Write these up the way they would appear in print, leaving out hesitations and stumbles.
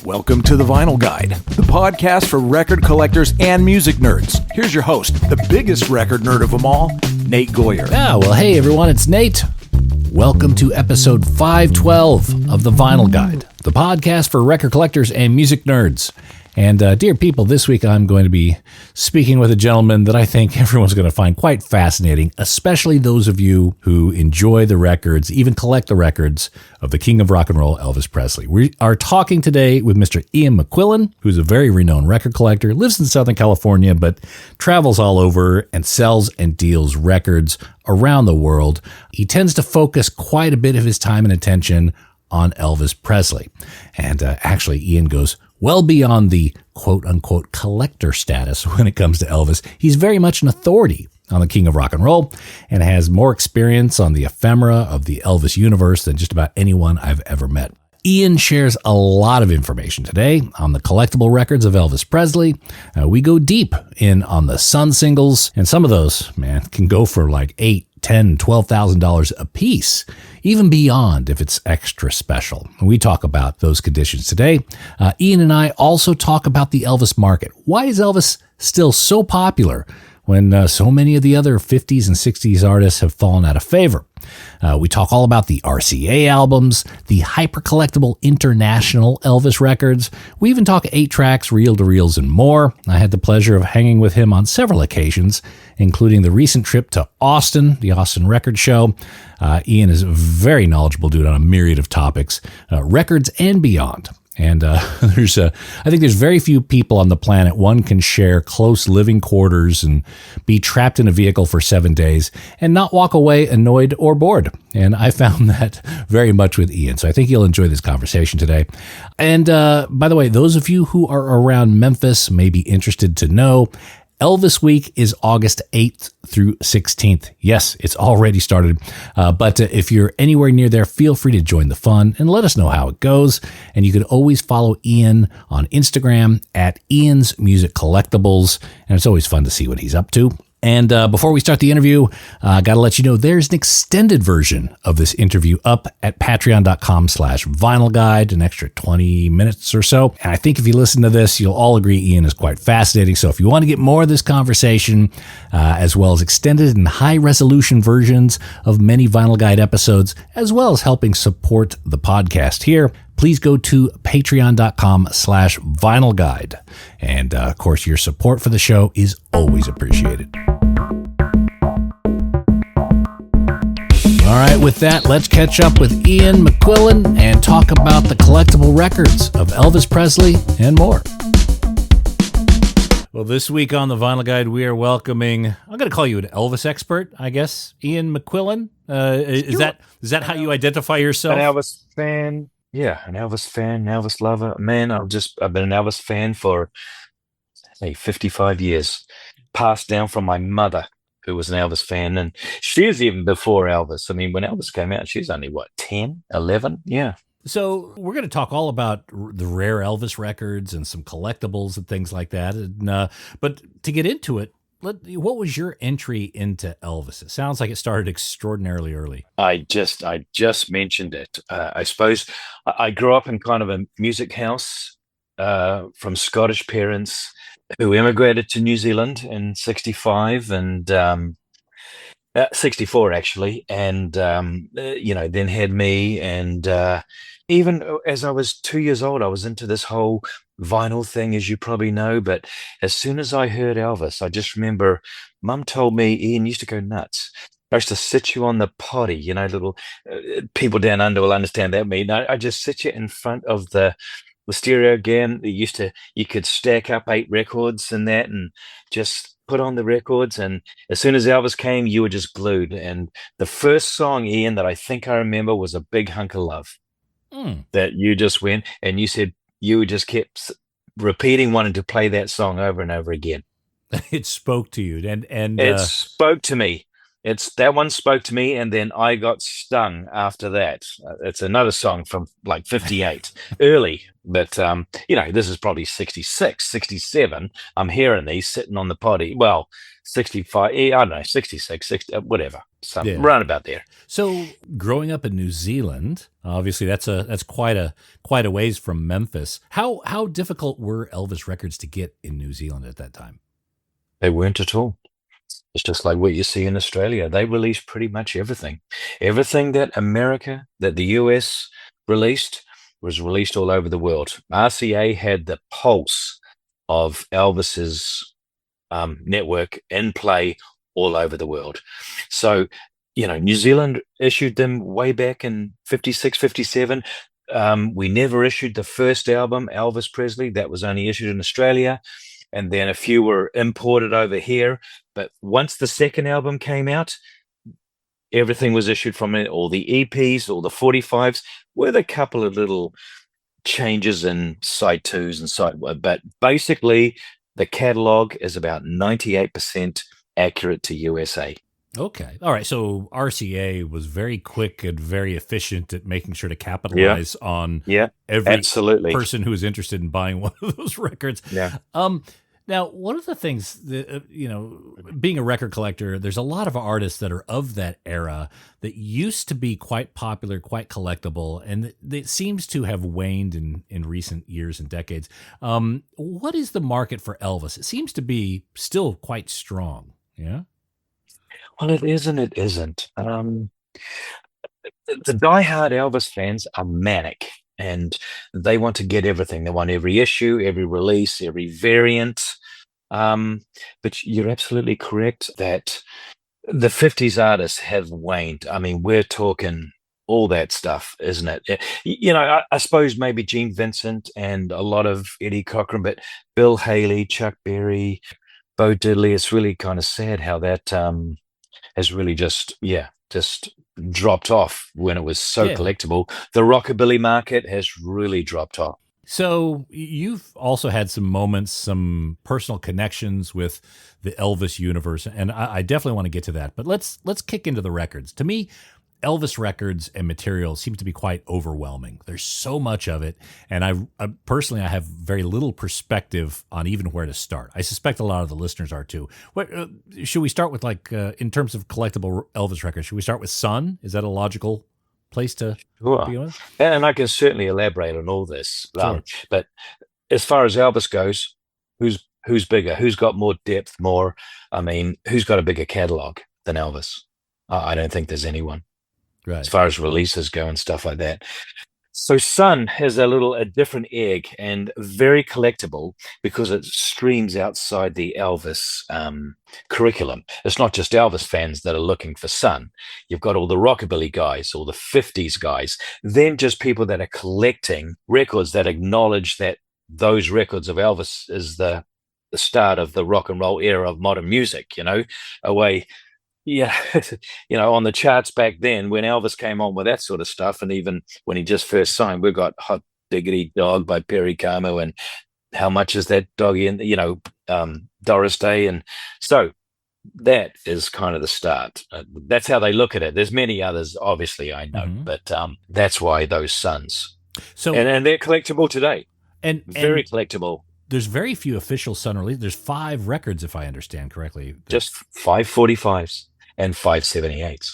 Welcome to The Vinyl Guide, the podcast for record collectors and music nerds. Here's your host, the biggest record nerd of them all, Nate Goyer. Well, hey everyone, it's Nate. Welcome to episode 512 of The Vinyl Guide, the podcast for record collectors and music nerds. And dear people, this week I'm going to be speaking with a gentleman that I think everyone's going to find quite fascinating, especially those of you who enjoy the records, even collect the records of the king of rock and roll, Elvis Presley. We are talking today with Mr. Ian McQuillan, who's a very renowned record collector, lives in Southern California, but travels all over and sells and deals records around the world. He tends to focus quite a bit of his time and attention on Elvis Presley. And actually, Ian goes well beyond the quote-unquote collector status when it comes to Elvis. He's very much an authority on the king of rock and roll and has more experience on the ephemera of the Elvis universe than just about anyone I've ever met. Ian shares a lot of information today on the collectible records of Elvis Presley. We go deep in on the Sun singles, and some of those, man, can go for like $8,000, $10,000, $12,000 a piece, even beyond if it's extra special. We talk about those conditions today. Ian and I also talk about the Elvis market. Why is Elvis still so popular when so many of the other 50s and 60s artists have fallen out of favor? We talk all about the RCA albums, the hyper-collectible international Elvis records. We even talk 8-tracks, reel-to-reels, and more. I had the pleasure of hanging with him on several occasions, including the recent trip to Austin, the Austin Record Show. Ian is a very knowledgeable dude on a myriad of topics, records and beyond. And I think there's very few people on the planet one can share close living quarters and be trapped in a vehicle for 7 days and not walk away annoyed or bored. And I found that very much with Ian. So I think you'll enjoy this conversation today. And by the way, those of you who are around Memphis may be interested to know Elvis Week is August 8th through 16th. Yes, it's already started. But if you're anywhere near there, feel free to join the fun and let us know how it goes. And you can always follow Ian on Instagram at Ian's Music Collectibles. And it's always fun to see what he's up to. And before we start the interview, I got to let you know there's an extended version of this interview up at patreon.com/vinyl guide, an extra 20 minutes or so. And I think if you listen to this, you'll all agree Ian is quite fascinating. So if you want to get more of this conversation, as well as extended and high resolution versions of many Vinyl Guide episodes, as well as helping support the podcast here, please go to patreon.com/vinyl guide. And of course, your support for the show is always appreciated. All right, with that, let's catch up with Ian McQuillan and talk about the collectible records of Elvis Presley and more. Well, this week on the Vinyl Guide, we are welcoming, I'm going to call you an Elvis expert, I guess, Ian McQuillan. Is that how you identify yourself? An Elvis fan. Yeah, an Elvis fan, an Elvis lover. Man, I've been an Elvis fan for, 55 years. Passed down from my mother, who was an Elvis fan. And she was even before Elvis. I mean, when Elvis came out, she was only, 10, 11? Yeah. So we're going to talk all about the rare Elvis records and some collectibles and things like that. And, but to get into it, what was your entry into Elvis? It sounds like it started extraordinarily early. I just mentioned it. I suppose I grew up in kind of a music house from Scottish parents who immigrated to New Zealand in 65 and 64 actually, and then had me. And even as I was 2 years old, I was into this whole vinyl thing, as you probably know. But as soon as I heard Elvis, I just remember Mum told me, Ian used to go nuts. I used to sit you on the potty, little people down under will understand that. I just sit you in front of the stereo again. You could stack up 8 records and that, and just put on the records. And as soon as Elvis came, you were just glued. And the first song, Ian, that I think I remember was A Big Hunk of Love. That you just went and you said you just kept repeating, wanting to play that song over and over again. It spoke to you, and it spoke to me. It's that one spoke to me, and then I got stung after that. It's another song from like 58, early, but this is probably 66, 67. I'm hearing these sitting on the potty. Well, 65, I don't know, 66, 60, whatever, some Yeah. round about there. So growing up in New Zealand, obviously that's quite a ways from Memphis. How difficult were Elvis records to get in New Zealand at that time? They weren't at all. It's just like what you see in Australia. They release pretty much everything. Everything that that the US released was released all over the world. RCA had the pulse of Elvis's network in play all over the world. So, New Zealand issued them way back in 56, 57. We never issued the first album, Elvis Presley. That was only issued in Australia. And then a few were imported over here. But once the second album came out, everything was issued from it, all the EPs, all the 45s, with a couple of little changes in side twos and side one. But basically, the catalog is about 98% accurate to USA. Okay. All right. So RCA was very quick and very efficient at making sure to capitalize on every absolutely person who is interested in buying one of those records. Yeah. Now, one of the things that, being a record collector, there's a lot of artists that are of that era that used to be quite popular, quite collectible, and it seems to have waned in recent years and decades. What is the market for Elvis? It seems to be still quite strong. Yeah. Well, it is and it isn't. The diehard Elvis fans are manic, and they want to get everything. They want every issue, every release, every variant. But you're absolutely correct that the 50s artists have waned. I mean, we're talking all that stuff, isn't it? I suppose maybe Gene Vincent and a lot of Eddie Cochran, but Bill Haley, Chuck Berry, Bo Diddley. It's really kind of sad how that has really just dropped off when it was so collectible. The rockabilly market has really dropped off. So you've also had some moments, some personal connections with the Elvis universe, and I definitely want to get to that. But let's kick into the records. To me, Elvis records and material seems to be quite overwhelming. There's so much of it, and I personally have very little perspective on even where to start. I suspect a lot of the listeners are too. What should we start with? In terms of collectible Elvis records, should we start with Sun? Is that a logical place to begin with? And I can certainly elaborate on all this. Sure. But as far as Elvis goes, who's bigger? Who's got more depth? More? I mean, who's got a bigger catalog than Elvis? I don't think there's anyone. Right. As far as releases go and stuff like that. So Sun has a different egg and very collectible because it streams outside the Elvis curriculum. It's not just Elvis fans that are looking for Sun. You've got all the rockabilly guys, all the 50s guys, then just people that are collecting records that acknowledge that those records of Elvis is the start of the rock and roll era of modern music, on the charts back then when Elvis came on with that sort of stuff, and even when he just first signed, we've got Hot Diggity Dog by Perry Como, and How Much Is That Doggy, and Doris Day, and so that is kind of the start. That's how they look at it. There's many others, obviously, I know, but that's why those Suns. So and they're collectible today, and very collectible. There's very few official Sun releases. There's 5 records, if I understand correctly. Just 5 45s. And 5 78s.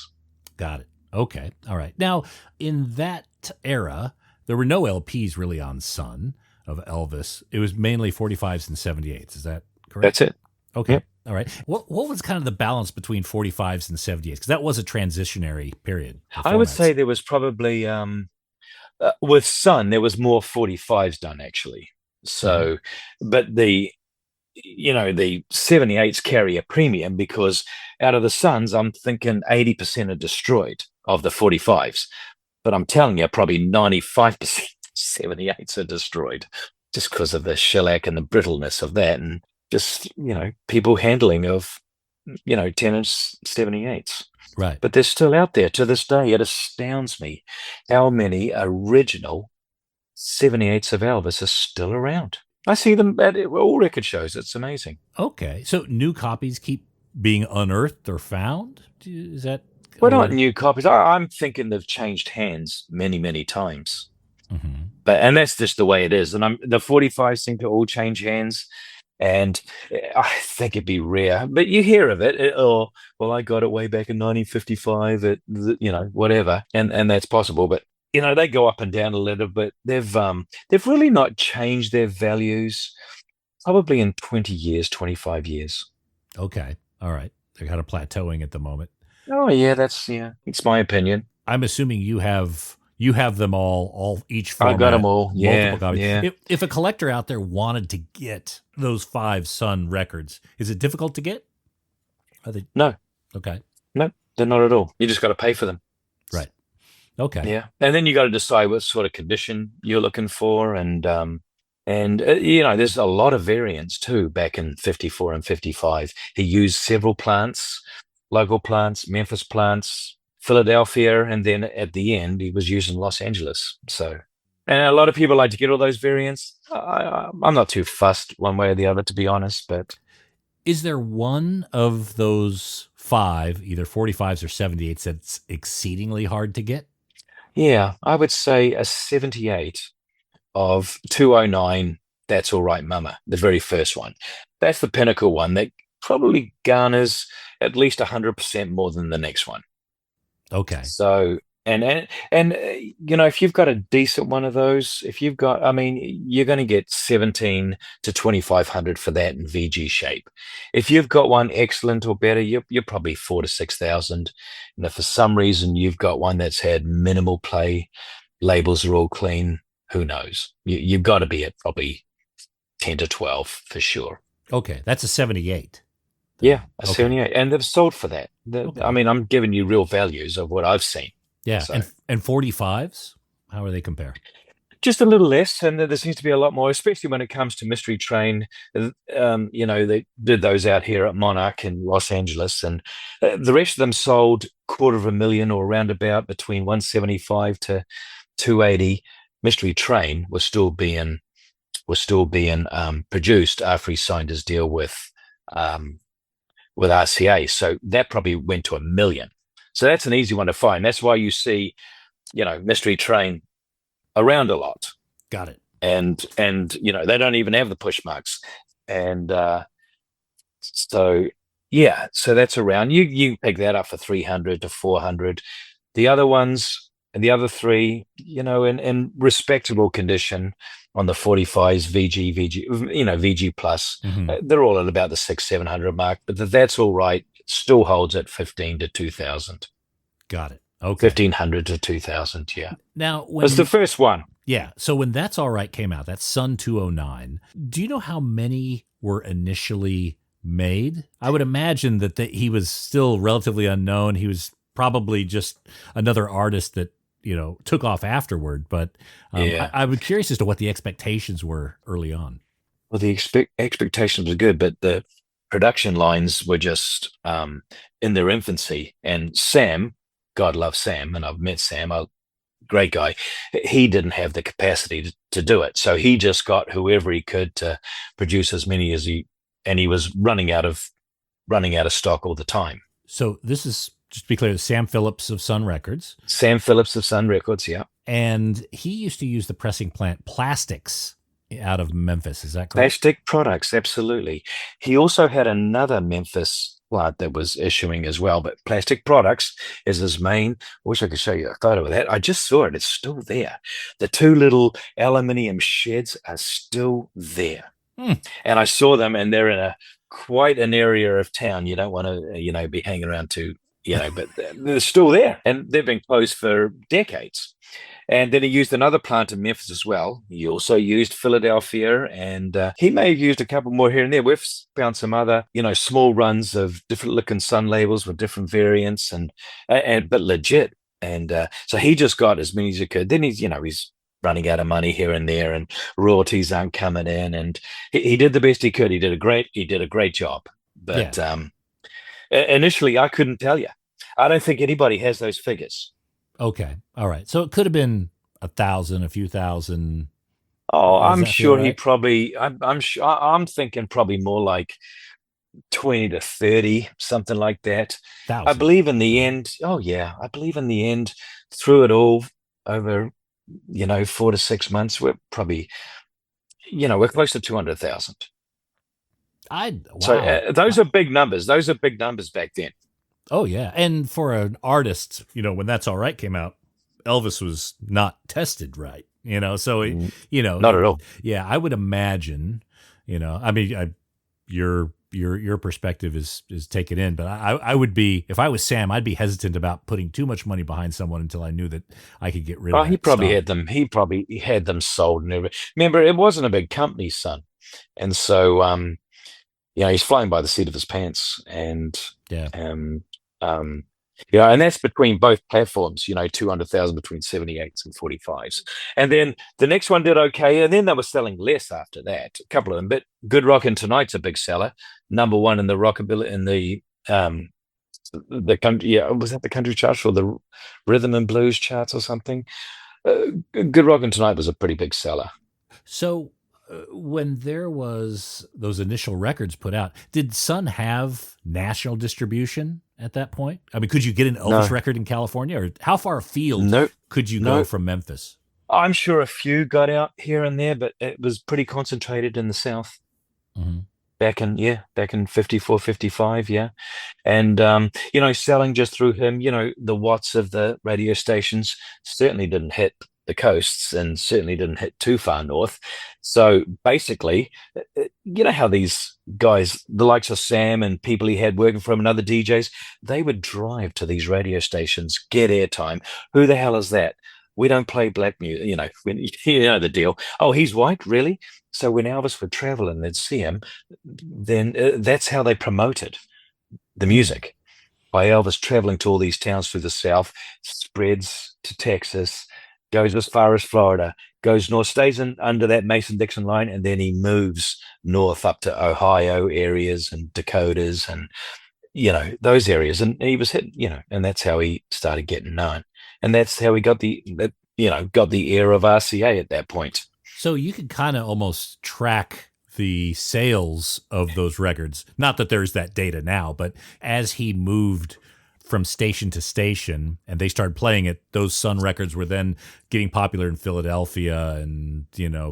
Got it. Okay. All right. Now, in that era, there were no LPs really on Sun of Elvis. It was mainly 45s and 78s. Is that correct? That's it. Okay. Yep. All right. What was kind of the balance between 45s and 78s? Because that was a transitionary period. I would say there was probably, with Sun, there was more 45s done, actually. So, but the 78s carry a premium because out of the Suns, I'm thinking 80% are destroyed of the 45s. But I'm telling you, probably 95% 78s are destroyed just because of the shellac and the brittleness of that. And just, people handling of, 10-inch 78s. Right. But they're still out there to this day. It astounds me how many original 78s of Elvis are still around. I see them at all record shows. It's amazing. Okay. So new copies keep being unearthed or found? Is that Well, a not way? new copies. I'm thinking they've changed hands many, many times. Mhm. And that's just the way it is. And the 45 seem to all change hands. And I think it'd be rare, but you hear of it. Oh, well, I got it way back in 1955 at whatever, and that's possible. But they go up and down a little bit. They've really not changed their values probably in 20 years, 25 years. Okay. All right. They're kind of plateauing at the moment. Oh yeah, it's my opinion. I'm assuming you have them all each I got them format, all. multiple Yeah, copies. yeah. If a collector out there wanted to get those 5 Sun records, is it difficult to get? Are they No, okay? no, they're not at all. You just got to pay for them. Right. Okay. Yeah, and then you got to decide what sort of condition you're looking for, and there's a lot of variants too. Back in 54 and 55, he used several plants, local plants, Memphis plants, Philadelphia, and then at the end he was using Los Angeles. So, and a lot of people like to get all those variants. I'm not too fussed one way or the other, to be honest. But is there one of those 5, either 45s or 78s, that's exceedingly hard to get? yeah, I would say a 78 of 209, That's All Right Mama, the very first one. That's the pinnacle one that probably garners at least 100% more than the next one. Okay. So, if you've got a decent one of those, you're going to get 17 to 2,500 for that in VG shape. If you've got one excellent or better, you're probably 4 to 6,000. And if for some reason you've got one that's had minimal play, labels are all clean, who knows? You've got to be at probably 10 to 12 for sure. Okay. That's a 78. Yeah, a Okay. 78. And they've sold for that. Okay. I'm giving you real values of what I've seen. Yeah. So. And 45s, how are they compare? Just a little less, and there seems to be a lot more, especially when it comes to Mystery Train. They did those out here at Monarch in Los Angeles, and the rest of them sold $250,000 or around about between 175 to 280. Mystery Train was still being produced after he signed his deal with RCA, so that probably went to 1 million. So that's an easy one to find. That's why you see, Mystery Train around a lot. Got it. And they don't even have the push marks, and so that's around. You pick that up for 300 to 400. The other ones and the other 3, in respectable condition on the 45s, VG plus, they're all at about the 600-700 mark. But That's All Right still holds at 15 to 2,000. Got it. Okay. 1,500 to 2,000. Yeah. Now, That's the first one. Yeah. So when That's All Right came out, that's Sun 209. Do you know how many were initially made? I would imagine that he was still relatively unknown. He was probably just another artist that, took off afterward. But I was curious as to what the expectations were early on. Well, the expectations were good, but the production lines were just in their infancy. And Sam, God love Sam, and I've met Sam, a great guy. He didn't have the capacity to do it, so he just got whoever he could to produce as many as and he was running out of stock all the time. So this is, just to be clear, Sam Phillips of Sun Records. Sam Phillips of Sun Records, yeah. And he used to use the pressing plant Plastics out of Memphis. Is that correct? Plastic products, absolutely. He also had another Memphis plant that was issuing as well, but Plastic Products is his main. I wish I could show you a photo of that. I just saw it. It's still there. The 2 little aluminium sheds are still there. And I saw them, and they're in quite an area of town. You don't want to, be hanging around too, but they're still there, and they've been closed for decades. And then he used another plant in Memphis as well. He also used Philadelphia, and he may have used a couple more here and there. We've found some other, small runs of different looking Sun labels with different variants, and but legit. And so he just got as many as he could. Then he's running out of money here and there, and royalties aren't coming in. And he did the best he could. He did a great job. But initially, I couldn't tell you. I don't think anybody has those figures. Okay. All right. So it could have been 1,000, a few thousand. Oh, I'm sure he probably, I'm thinking probably more like 20 to 30, something like that. I Thousand. believe in the end, I believe in the end, through it all, over, 4 to 6 months, we're probably, we're close to 200,000. So Wow. those are big numbers. Those are big numbers back then. Oh yeah, and for an artist, when That's All Right came out, Elvis was not tested right. So Not at all. yeah, I would imagine. I mean, your perspective is taken in, but I would be, if I was Sam, I'd be hesitant about putting too much money behind someone until I knew that I could get rid of Oh, he that probably stock. had them. He probably had them sold and everything. Remember, it wasn't a big company, son, and so he's flying by the seat of his pants, and Yeah. um, and that's between both platforms. 200,000 between 78s and 45s, and then the next one did okay, and then they were selling less after that. A couple of them, but Good Rockin' Tonight's a big seller, #1 in the rockabilly in the country. Yeah, was that the country charts or the rhythm and blues charts or something? Good Rockin' Tonight was a pretty big seller. So when there was those initial records put out, did Sun have national distribution at that point? I mean, could you get an Elvis No, record in California, or how far afield no, could you go no. from Memphis? I'm sure a few got out here and there, but it was pretty concentrated in the South Mm-hmm. back in 54, 55, yeah. And selling just through him, the watts of the radio stations certainly didn't hit the coasts and certainly didn't hit too far north. So basically, how these guys, the likes of Sam and people he had working for him and other DJs, they would drive to these radio stations, get airtime. Who the hell is that? We don't play black music, the deal. Oh, he's white, really? So when Elvis would travel and they'd see him, then that's how they promoted the music, by Elvis traveling to all these towns through the South, spreads to Texas, goes as far as Florida, goes north, stays under that Mason-Dixon line, and then he moves north up to Ohio areas and Dakotas and, those areas. And he was hit, and that's how he started getting known. And that's how he got got the air of RCA at that point. So you could kind of almost track the sales of those records. Not that there's that data now, but as he moved from station to station and they started playing it, those Sun records were then getting popular in Philadelphia and,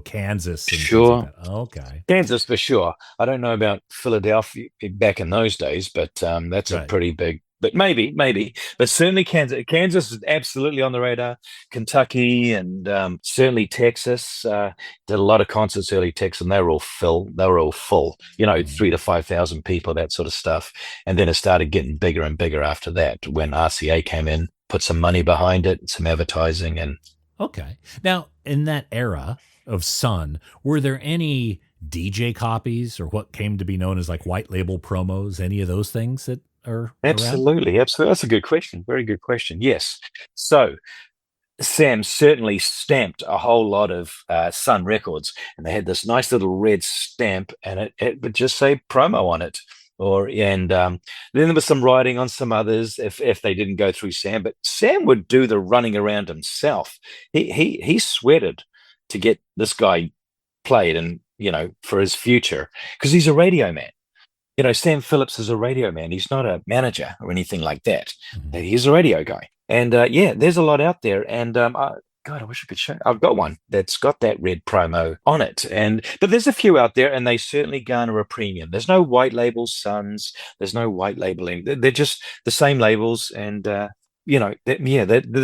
Kansas and things Sure. like that. Okay. Kansas for sure. I don't know about Philadelphia back in those days, but that's a Right. pretty big. But maybe, but certainly Kansas. Kansas is absolutely on the radar. Kentucky and certainly Texas. Did a lot of concerts early Texas, and they were all full. 3,000 to 5,000 people, that sort of stuff. And then it started getting bigger and bigger after that when RCA came in, put some money behind it, some advertising, and Okay. Now, in that era of Sun, were there any DJ copies or what came to be known as like white label promos? Any of those things that are around? absolutely. That's a good question. Very good question. Yes. So Sam certainly stamped a whole lot of Sun records, and they had this nice little red stamp, and it would just say promo on it. Then there was some writing on some others if they didn't go through Sam, but Sam would do the running around himself. He sweated to get this guy played, and for his future, because he's a radio man. Sam Phillips is a radio man. He's not a manager or anything like that. Mhm. He's a radio guy. And there's a lot out there. And God, I wish I could show. I've got one that's got that red promo on it. But there's a few out there, and they certainly garner a premium. There's no white label Suns. There's no white labeling. They're just the same labels, and they're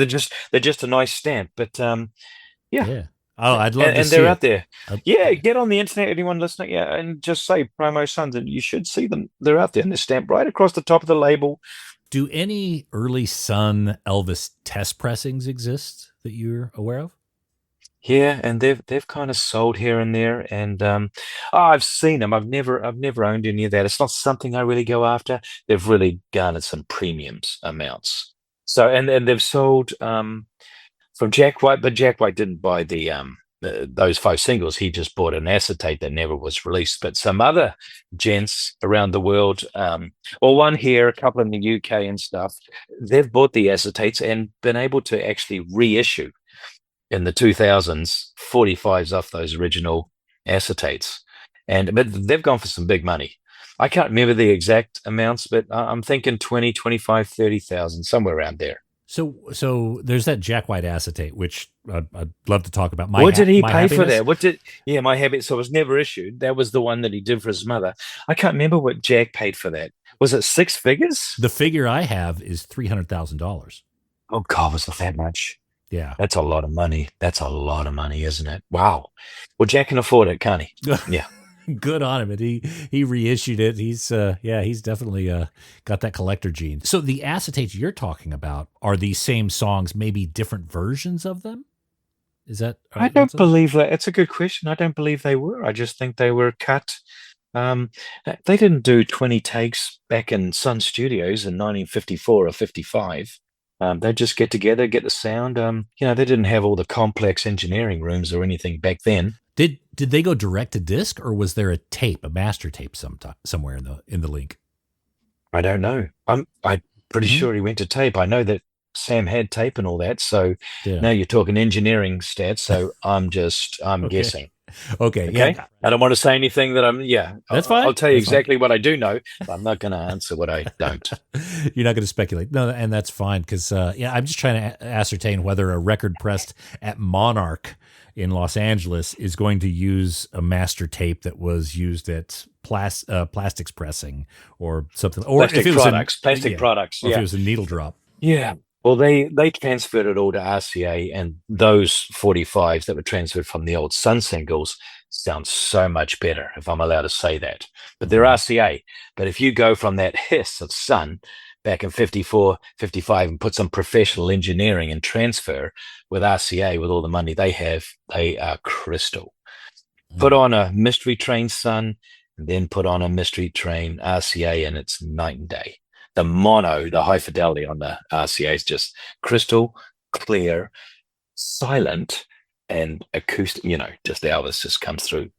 just a nice stamp. But yeah. Yeah. Oh, I'd love to And see they're it. out there. Uh, Yeah, get on the internet, anyone listening, yeah, and just say promo Suns, and you should see them. They're out there, and they're stamped right across the top of the label. Do any early Sun Elvis test pressings exist that you're aware of? Yeah, and they've kind of sold here and there, and I've seen them. I've never owned any of that. It's not something I really go after. They've really garnered some premiums amounts. So and they've sold from Jack White, but Jack White didn't buy those 5 singles. He just bought an acetate that never was released. But some other gents around the world, one here, a couple in the UK and stuff, they've bought the acetates and been able to actually reissue in the 2000s 45s off those original acetates. But they've gone for some big money. I can't remember the exact amounts, but I'm thinking 20, 25, 30,000, somewhere around there. So there's that Jack White acetate, which I'd love to talk about. What did he My pay for happiness? that? My habit? So it was never issued. That was the one that he did for his mother. I can't remember what Jack paid for that. Was it six figures? The figure I have is $300,000. Oh God, was it that much? Yeah. That's a lot of money. That's a lot of money, isn't it? Wow. Well, Jack can afford it, can't he? Yeah. Good on him. And he reissued it. He's definitely got that collector gene. So the acetates you're talking about are these same songs, maybe different versions of them? Is that? I don't believe that. It's a good question. I don't believe they were. I just think they were cut. They didn't do 20 takes back in Sun Studios in 1954 or 55. They just get together, get the sound. They didn't have all the complex engineering rooms or anything back then. Did they go direct to disc, or was there a master tape somewhere in the link? I don't know. I'm pretty sure he went to tape. I know that Sam had tape and all that. So now you're talking engineering stats. So I'm guessing. Okay. Yeah. I don't want to say anything that That's fine. I'll tell you exactly what I do know, but I'm not going to answer what I don't. You're not going to speculate. No, and that's fine because, I'm just trying to ascertain whether a record pressed at Monarch in Los Angeles is going to use a master tape that was used at plastics pressing or something. Or plastic if it was plastic products. Or if it was a needle drop. Yeah. Well, they transferred it all to RCA, and those 45s that were transferred from the old Sun singles sound so much better, if I'm allowed to say that. But they're RCA. But if you go from that hiss of Sun back in 54, 55 and put some professional engineering and transfer with RCA with all the money they have, they are crystal. Put on a Mystery Train Sun, and then put on a Mystery Train RCA, and it's night and day. The mono, the high fidelity on the RCA is just crystal clear, silent, and acoustic. Just Elvis just comes through.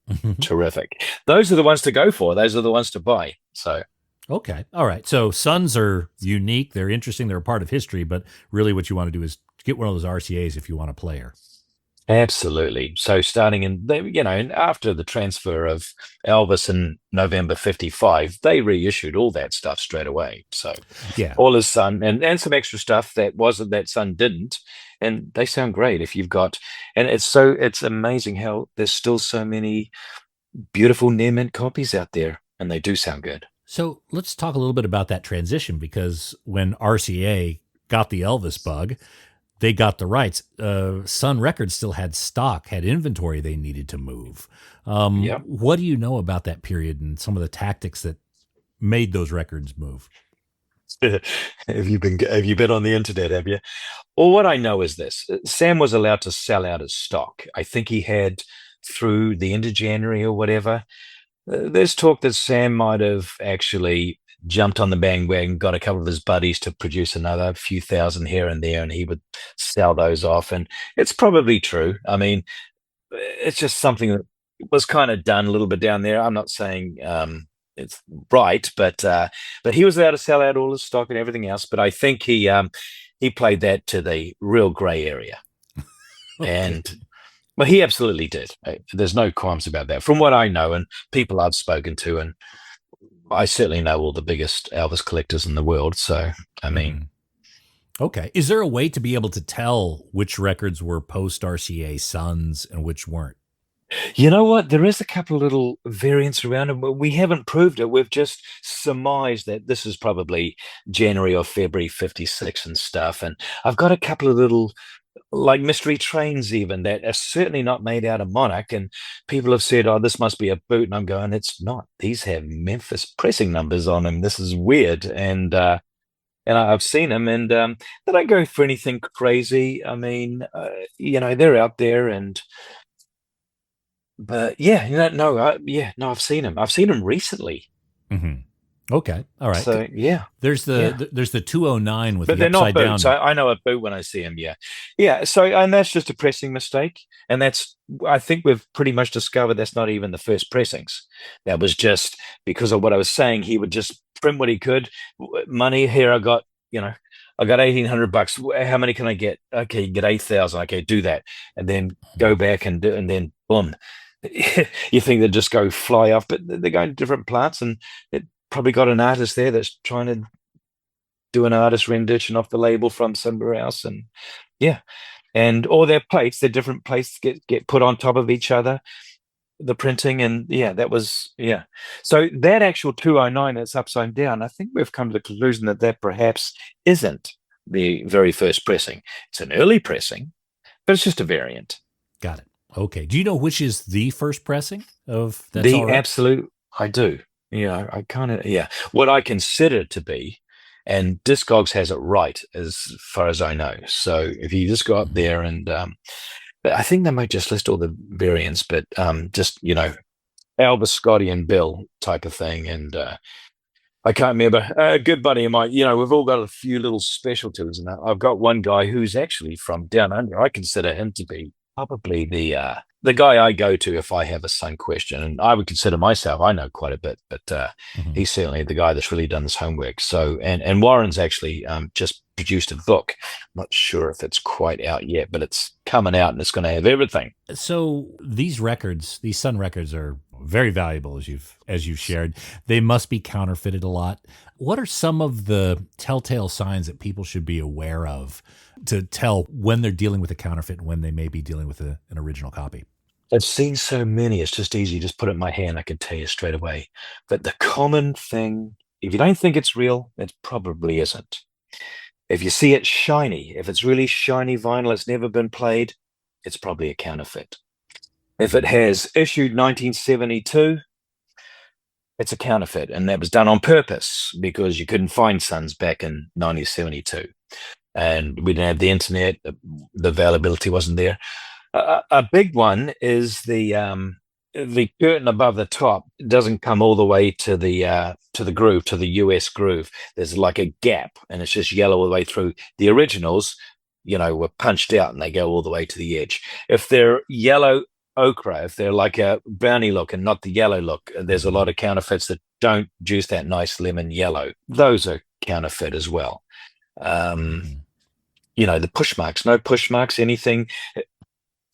Terrific. Those are the ones to go for. Those are the ones to buy. So. Okay. All right. So Suns are unique. They're interesting. They're a part of history, but really what you want to do is get one of those RCAs if you want a player. Absolutely. So starting and after the transfer of Elvis in November 55, they reissued all that stuff straight away. So all his Sun and some extra stuff that Sun didn't. And they sound great if you've got, and it's amazing how there's still so many beautiful near mint copies out there, and they do sound good. So let's talk a little bit about that transition, because when RCA got the Elvis bug, they got the rights. Sun Records still had stock, had inventory they needed to move. What do you know about that period and some of the tactics that made those records move? Have you been on the internet, have you? Well, what I know is this. Sam was allowed to sell out his stock. I think he had through the end of January or whatever. There's talk that Sam might have actually jumped on the bandwagon, got a couple of his buddies to produce another few thousand here and there, and he would sell those off. And it's probably true. I mean, it's just something that was kind of done a little bit down there. I'm not saying it's right, but he was allowed to sell out all his stock and everything else. But I think he played that to the real gray area. And well, he absolutely did. There's no qualms about that. From what I know and people I've spoken to, and I certainly know all the biggest Elvis collectors in the world. So, I mean. Okay. Is there a way to be able to tell which records were post-RCA Suns and which weren't? You know what? There is a couple of little variants around it. We haven't proved it. We've just surmised that this is probably January or February 56 and stuff. And I've got a couple of little like mystery trains even that are certainly not made out of Monarch, and people have said, oh, this must be a boot, and I'm going, it's not. These have Memphis pressing numbers on them. This is weird. And I've seen them, and they don't go for anything crazy. I mean, they're out there, but I've seen them. I've seen them recently. Mm-hmm. Okay. All right. So there's the 209 with but the they're not upside boots. down. I know a boot when I see them. Yeah. So, and that's just a pressing mistake. And I think we've pretty much discovered that's not even the first pressings. That was just because of what I was saying. He would just print what he could. Money here. I got $1,800. How many can I get? Okay, you get 8,000. Okay, do that, and then go back and then boom. You think they just go fly off, but they're going to different plants, and it probably got an artist there that's trying to do an artist rendition off the label from somewhere else, and yeah, and all their plates, their different plates get put on top of each other, the printing, and yeah, that was yeah. So that actual 209 that's upside down, I think we've come to the conclusion that that perhaps isn't the very first pressing. It's an early pressing, but it's just a variant. Got it. Okay. Do you know which is the first pressing of That's The All Right? absolute, I do. Yeah, I kind of, yeah. What I consider to be, and Discogs has it right as far as I know. So if you just go up there and, but I think they might just list all the variants, but just, Elvis, Scotty, and Bill type of thing. And I can't remember. A good buddy of mine, we've all got a few little specialties. And I've got one guy who's actually from down under. I consider him to be probably the guy I go to if I have a Sun question. And I would consider myself, I know quite a bit, but he's certainly the guy that's really done his homework. So, and Warren's actually just produced a book. I'm not sure if it's quite out yet, but it's coming out and it's going to have everything. So these records, these Sun records, are very valuable, as you've shared. They must be counterfeited a lot. What are some of the telltale signs that people should be aware of to tell when they're dealing with a counterfeit and when they may be dealing with an original copy? I've seen so many, it's just easy. Just put it in my hand, I can tell you straight away. But the common thing, if you don't think it's real, it probably isn't. If you see it shiny, if it's really shiny vinyl, it's never been played, it's probably a counterfeit. If it has issued 1972, it's a counterfeit, and that was done on purpose because you couldn't find Suns back in 1972, and we didn't have the internet. The availability wasn't there. A big one is the curtain above the top doesn't come all the way to the groove, to the US groove. There's like a gap, and it's just yellow all the way through. The originals, were punched out and they go all the way to the edge. If they're yellow ochre, if they're like a brownie look and not the yellow look, there's a lot of counterfeits that don't juice that nice lemon yellow. Those are counterfeit as well. The push marks, no push marks, anything.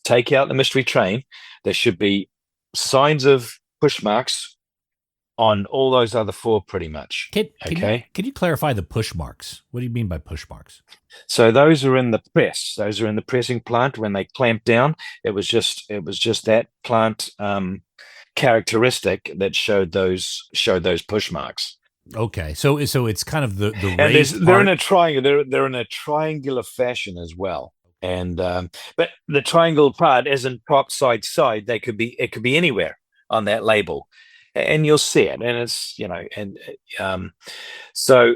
Take out the mystery train. There should be signs of push marks on all those other four pretty much. Can you clarify the push marks? What do you mean by push marks? So those are in the press. Those are in the pressing plant. When they clamp down, it was just that plant characteristic that showed those push marks. Okay, so it's kind of the and raised they're part. in a triangle. They're in a triangular fashion as well. And but the triangle part isn't top side. It could be anywhere on that label, and you'll see it. And it's so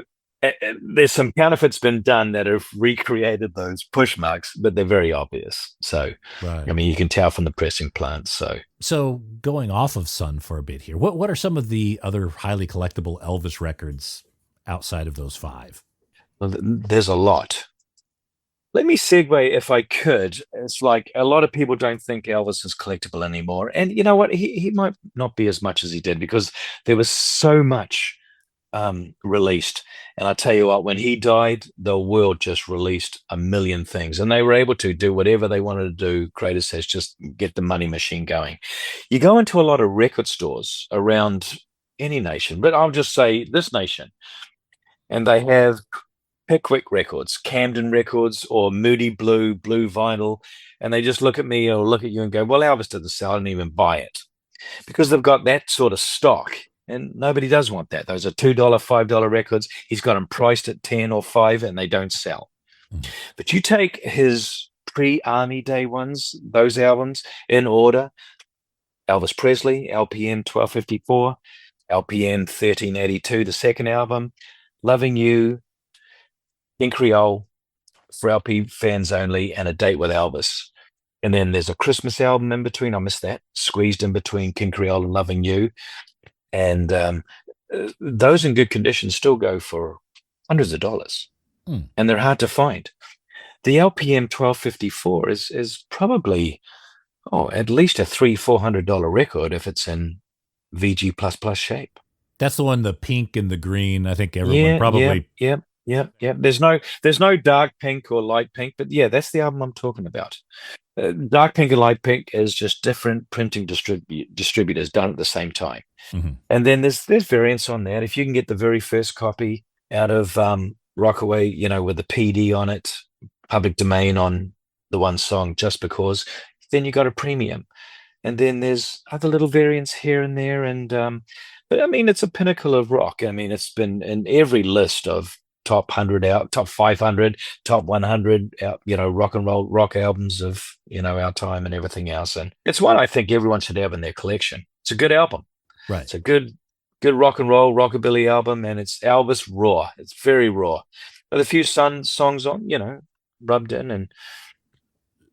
there's some counterfeits been done that have recreated those push marks, but they're very obvious. So Right. I mean, you can tell from the pressing plant. So going off of Sun for a bit here, what are some of the other highly collectible Elvis records outside of those five? Well, there's a lot. Let me segue if I could. It's like a lot of people don't think Elvis is collectible anymore. And you know what? He might not be as much as he did because there was so much released. And I tell you what, when he died, the world just released a million things and they were able to do whatever they wanted to do. Greatest says, just get the money machine going. You go into a lot of record stores around any nation, but I'll just say this nation, and they have Pickwick Records, Camden Records, or Moody Blue vinyl, and they just look at me or look at you and go, well, Elvis didn't sell, I didn't even buy it. Because they've got that sort of stock, and nobody does want that. Those are $2, $5 records. He's got them priced at 10 or 5, and they don't sell. But you take his pre-Army Day ones, those albums, in order: Elvis Presley, LPM 1254, LPM 1382, the second album, Loving You, King Creole, for LP fans only, and A Date with Elvis. And then there's a Christmas album in between. I missed that. Squeezed in between King Creole and Loving You. And those in good condition still go for hundreds of dollars. And they're hard to find. The LPM 1254 is probably at least a $300-$400 record if it's in VG++ shape. That's the one, the pink and the green. I think everyone probably Yeah, yeah. There's no dark pink or light pink, but yeah, that's the album I'm talking about. Dark pink and light pink is just different printing distributors done at the same time. Hmm. And then there's variants on that. If you can get the very first copy out of Rockaway, with the PD on it, public domain on the one song, just because, then you got a premium. And then there's other little variants here and there. And but I mean, it's a pinnacle of rock. I mean, it's been in every list of top 100 out, top 500, top 100 out, rock and roll rock albums of our time and everything else. And it's one I think everyone should have in their collection. It's a good album. Right. It's a good rock and roll rockabilly album, and it's Elvis raw. It's very raw, with a few Sun songs on, rubbed in. And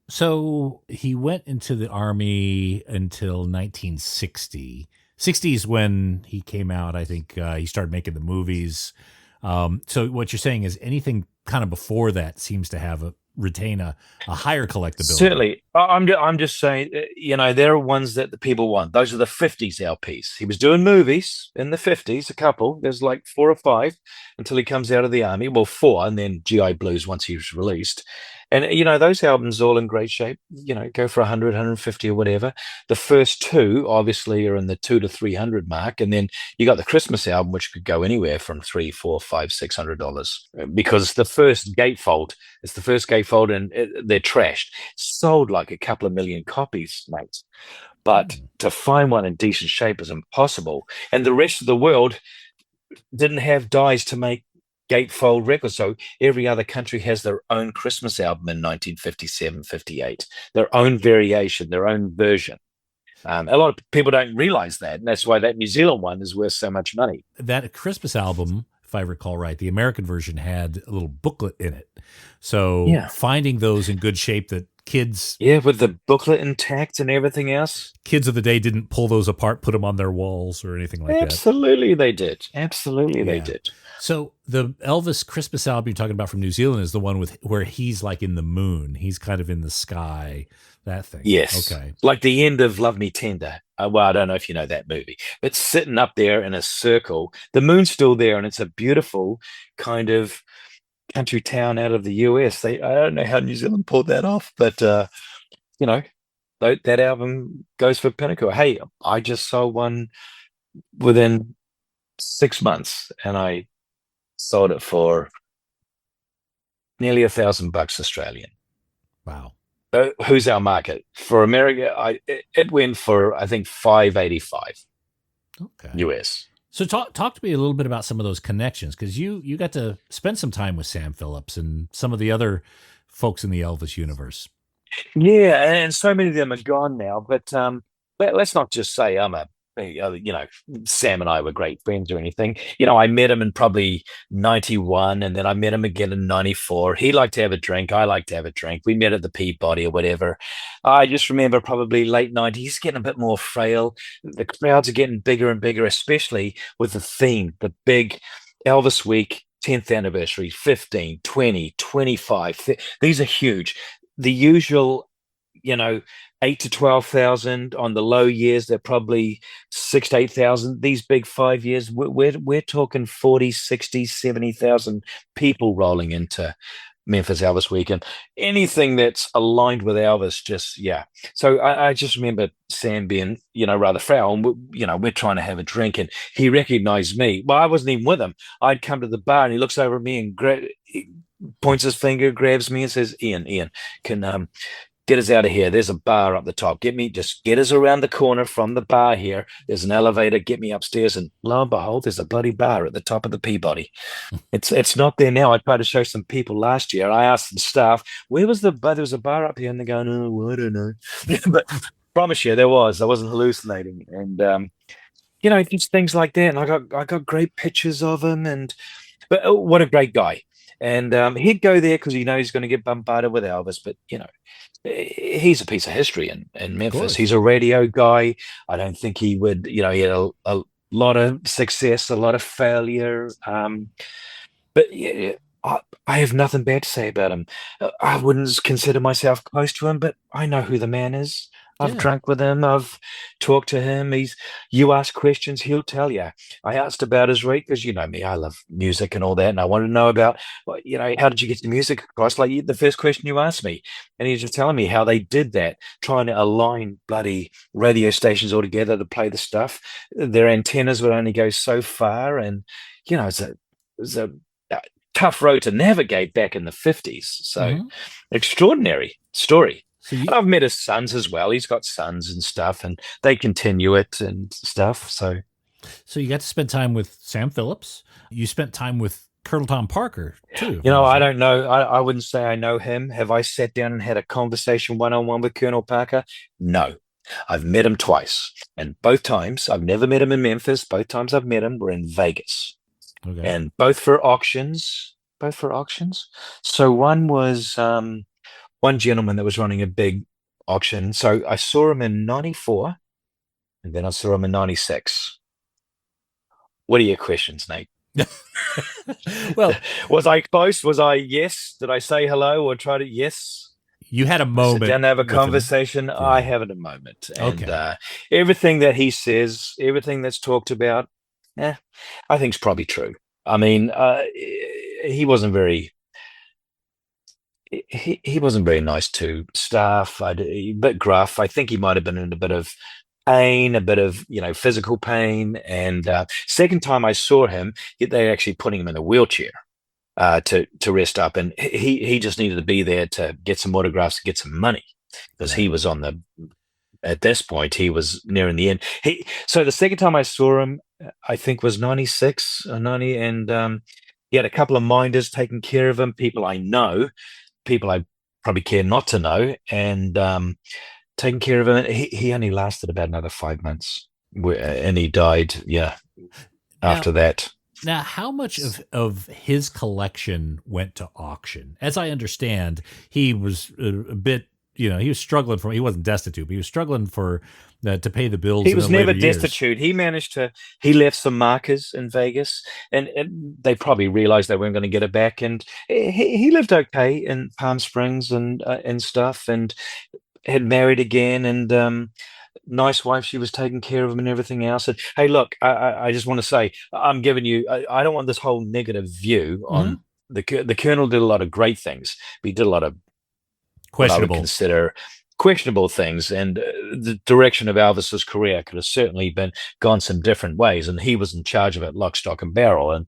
So he went into the army until 1960. 60 is when he came out. I think he started making the movies. So what you're saying is anything kind of before that seems to have retain a higher collectability. certainly, I'm just saying, there are ones that the people want. Those are the 50s LPs. He was doing movies in the 50s, a couple. There's like 4 or 5 until he comes out of the army. Well, 4, and then GI Blues once he was released. And those albums all in great shape. Go for 100, 150 or whatever. The first 2 obviously are in the 2 to 300 mark, and then you got the Christmas album, which could go anywhere from 3, 4, 5, $600, because the first gatefold. It's the first gatefold, and they're trashed. Sold like a couple of million copies, mate. But to find one in decent shape is impossible. And the rest of the world didn't have dies to make gatefold records. So every other country has their own Christmas album in 1957, 58, their own variation, their own version. A lot of people don't realize that. And that's why that New Zealand one is worth so much money. That Christmas album, if I recall right, the American version had a little booklet in it. So Yeah. finding those in good shape that kids Yeah, with the booklet intact and everything else. kids of the day didn't pull those apart, put them on their walls or anything like that. Absolutely they did. Absolutely they Yeah. did. So the Elvis Christmas album you're talking about from New Zealand is the one with where he's like in the moon. He's kind of in the sky, that thing. Yes. Okay. Like the end of Love Me Tender. Well, I don't know if you know that movie, but sitting up there in a circle, the moon's still there, and it's a beautiful kind of country town out of the US. I don't know how New Zealand pulled that off, but that album goes for pinnacle. Hey, I just sold one within 6 months, and I sold it for nearly $1,000 Australian. Wow. Who's our market for America? It went for, I think, 585 Okay. US. So talk to me a little bit about some of those connections, because you got to spend some time with Sam Phillips and some of the other folks in the Elvis universe. Yeah, and so many of them are gone now. But let's not just say Sam and I were great friends or anything. I met him in probably 91, and then I met him again in 94. He liked to have a drink. I liked to have a drink. We met at the Peabody or whatever. I just remember probably late 90s, he's getting a bit more frail. The crowds are getting bigger and bigger, especially with the theme, the big Elvis Week, 10th anniversary, 15, 20, 25. These are huge. The usual, 8 to 12,000 on the low years. They're probably 6 to 8,000. These big 5 years, we're talking 40, 60, 70,000 people rolling into Memphis Elvis Weekend. Anything that's aligned with Elvis, just yeah. So I just remember Sam being, rather frail, and we're trying to have a drink, and he recognized me. Well, I wasn't even with him. I'd come to the bar, and he looks over at me and points his finger, grabs me, and says, Ian, can get us out of here. There's a bar up the top. Just get us around the corner from the bar here. There's an elevator. Get me upstairs. And lo and behold, there's a bloody bar at the top of the Peabody. It's not there now. I tried to show some people last year. I asked some staff, where was the bar? There was a bar up here, and they're going, oh, well, I don't know. But promise you, there was. I wasn't hallucinating. And just things like that. And I got great pictures of him. But what a great guy. And he'd go there because he knows he's going to get bombarded with Elvis. But he's a piece of history in Memphis. He's a radio guy. I don't think he would. He had a lot of success, a lot of failure. But yeah, I have nothing bad to say about him. I wouldn't consider myself close to him, but I know who the man is. I've Yeah. drunk with him. I've talked to him. You ask questions, he'll tell you. I asked about his week because you know me, I love music and all that, and I wanted to know about, well, how did you get the music across? Like the first question you asked me, and he's just telling me how they did that, trying to align bloody radio stations all together to play the stuff. Their antennas would only go so far, and it's a tough road to navigate back in the 50s. So extraordinary story. So And I've met his sons as well. He's got sons and stuff, and they continue it and stuff. So you got to spend time with Sam Phillips. You spent time with Colonel Tom Parker too. I don't know. I wouldn't say I know him. Have I sat down and had a conversation one-on-one with Colonel Parker? No. I've met him twice, and both times I've never met him in Memphis. Both times I've met him were in Vegas. Okay. And both for auctions. So one was one gentleman that was running a big auction. So I saw him in 94, and then I saw him in 96. What are your questions, Nate? Well, was I close? Was I yes? Did I say hello or try to yes? You had a moment. Sit down and have a conversation. Yeah. I have it a moment. And Okay. Everything that he says, everything that's talked about, I think is probably true. I mean, he wasn't very nice to staff. A bit gruff. I think he might have been in a bit of pain, a bit of physical pain. And second time I saw him, they actually putting him in a wheelchair to rest up, and he just needed to be there to get some autographs, to get some money, because he was at this point he was nearing the end. So the second time I saw him, I think was 96 or 90, and he had a couple of minders taking care of him, people I know, people I probably care not to know, and taking care of him. He only lasted about another 5 months, and he died after that. Now, how much of his collection went to auction? As I understand, he was a bit, he was struggling he wasn't destitute, but he was struggling to pay the bills. He was never destitute. He he left some markers in Vegas, and they probably realized they weren't going to get it back. And he lived okay in Palm Springs and stuff, and had married again, and nice wife. She was taking care of him and everything else. And hey, look, I just want to say, I'm giving you, I don't want this whole negative view on the Colonel. Did a lot of great things, but he did a lot of what I would consider questionable things, and the direction of Elvis's career could have certainly gone some different ways, and he was in charge of it, lock, stock, and barrel. And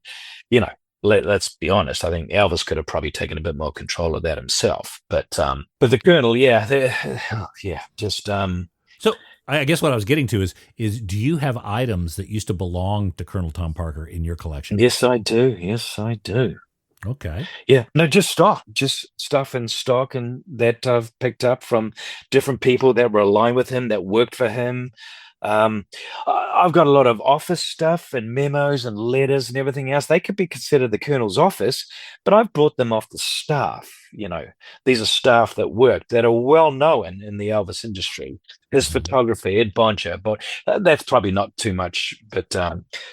let's be honest, I think Elvis could have probably taken a bit more control of that himself. But the Colonel, just so. I guess what I was getting to is do you have items that used to belong to Colonel Tom Parker in your collection? Yes, I do. Okay. Yeah, no, just stuff in stock, and that I've picked up from different people that were aligned with him, that worked for him. I've got a lot of office stuff and memos and letters and everything else. They could be considered the Colonel's office, but I've brought them off the staff. These are staff that work, that are well known in the Elvis industry. His photographer, Ed Boncher, but that's probably not too much. But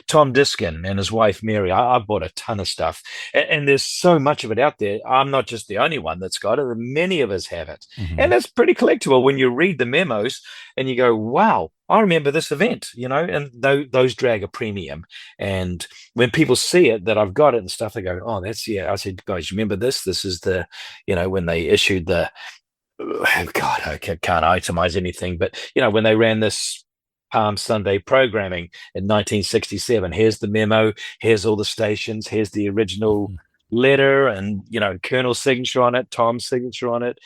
Tom Diskin and his wife, Mary, I've bought a ton of stuff. And there's so much of it out there. I'm not just the only one that's got it. Many of us have it. And it's pretty collectible when you read the memos and you go, wow, I remember this event, and those drag a premium. And when people see it, that I've got it and stuff, they go, oh, that's, I said, guys, remember this? This is the, when they issued the, God, I can't itemize anything, but when they ran this Palm Sunday programming in 1967, here's the memo, here's all the stations, here's the original letter, and Colonel's signature on it, Tom's signature on it.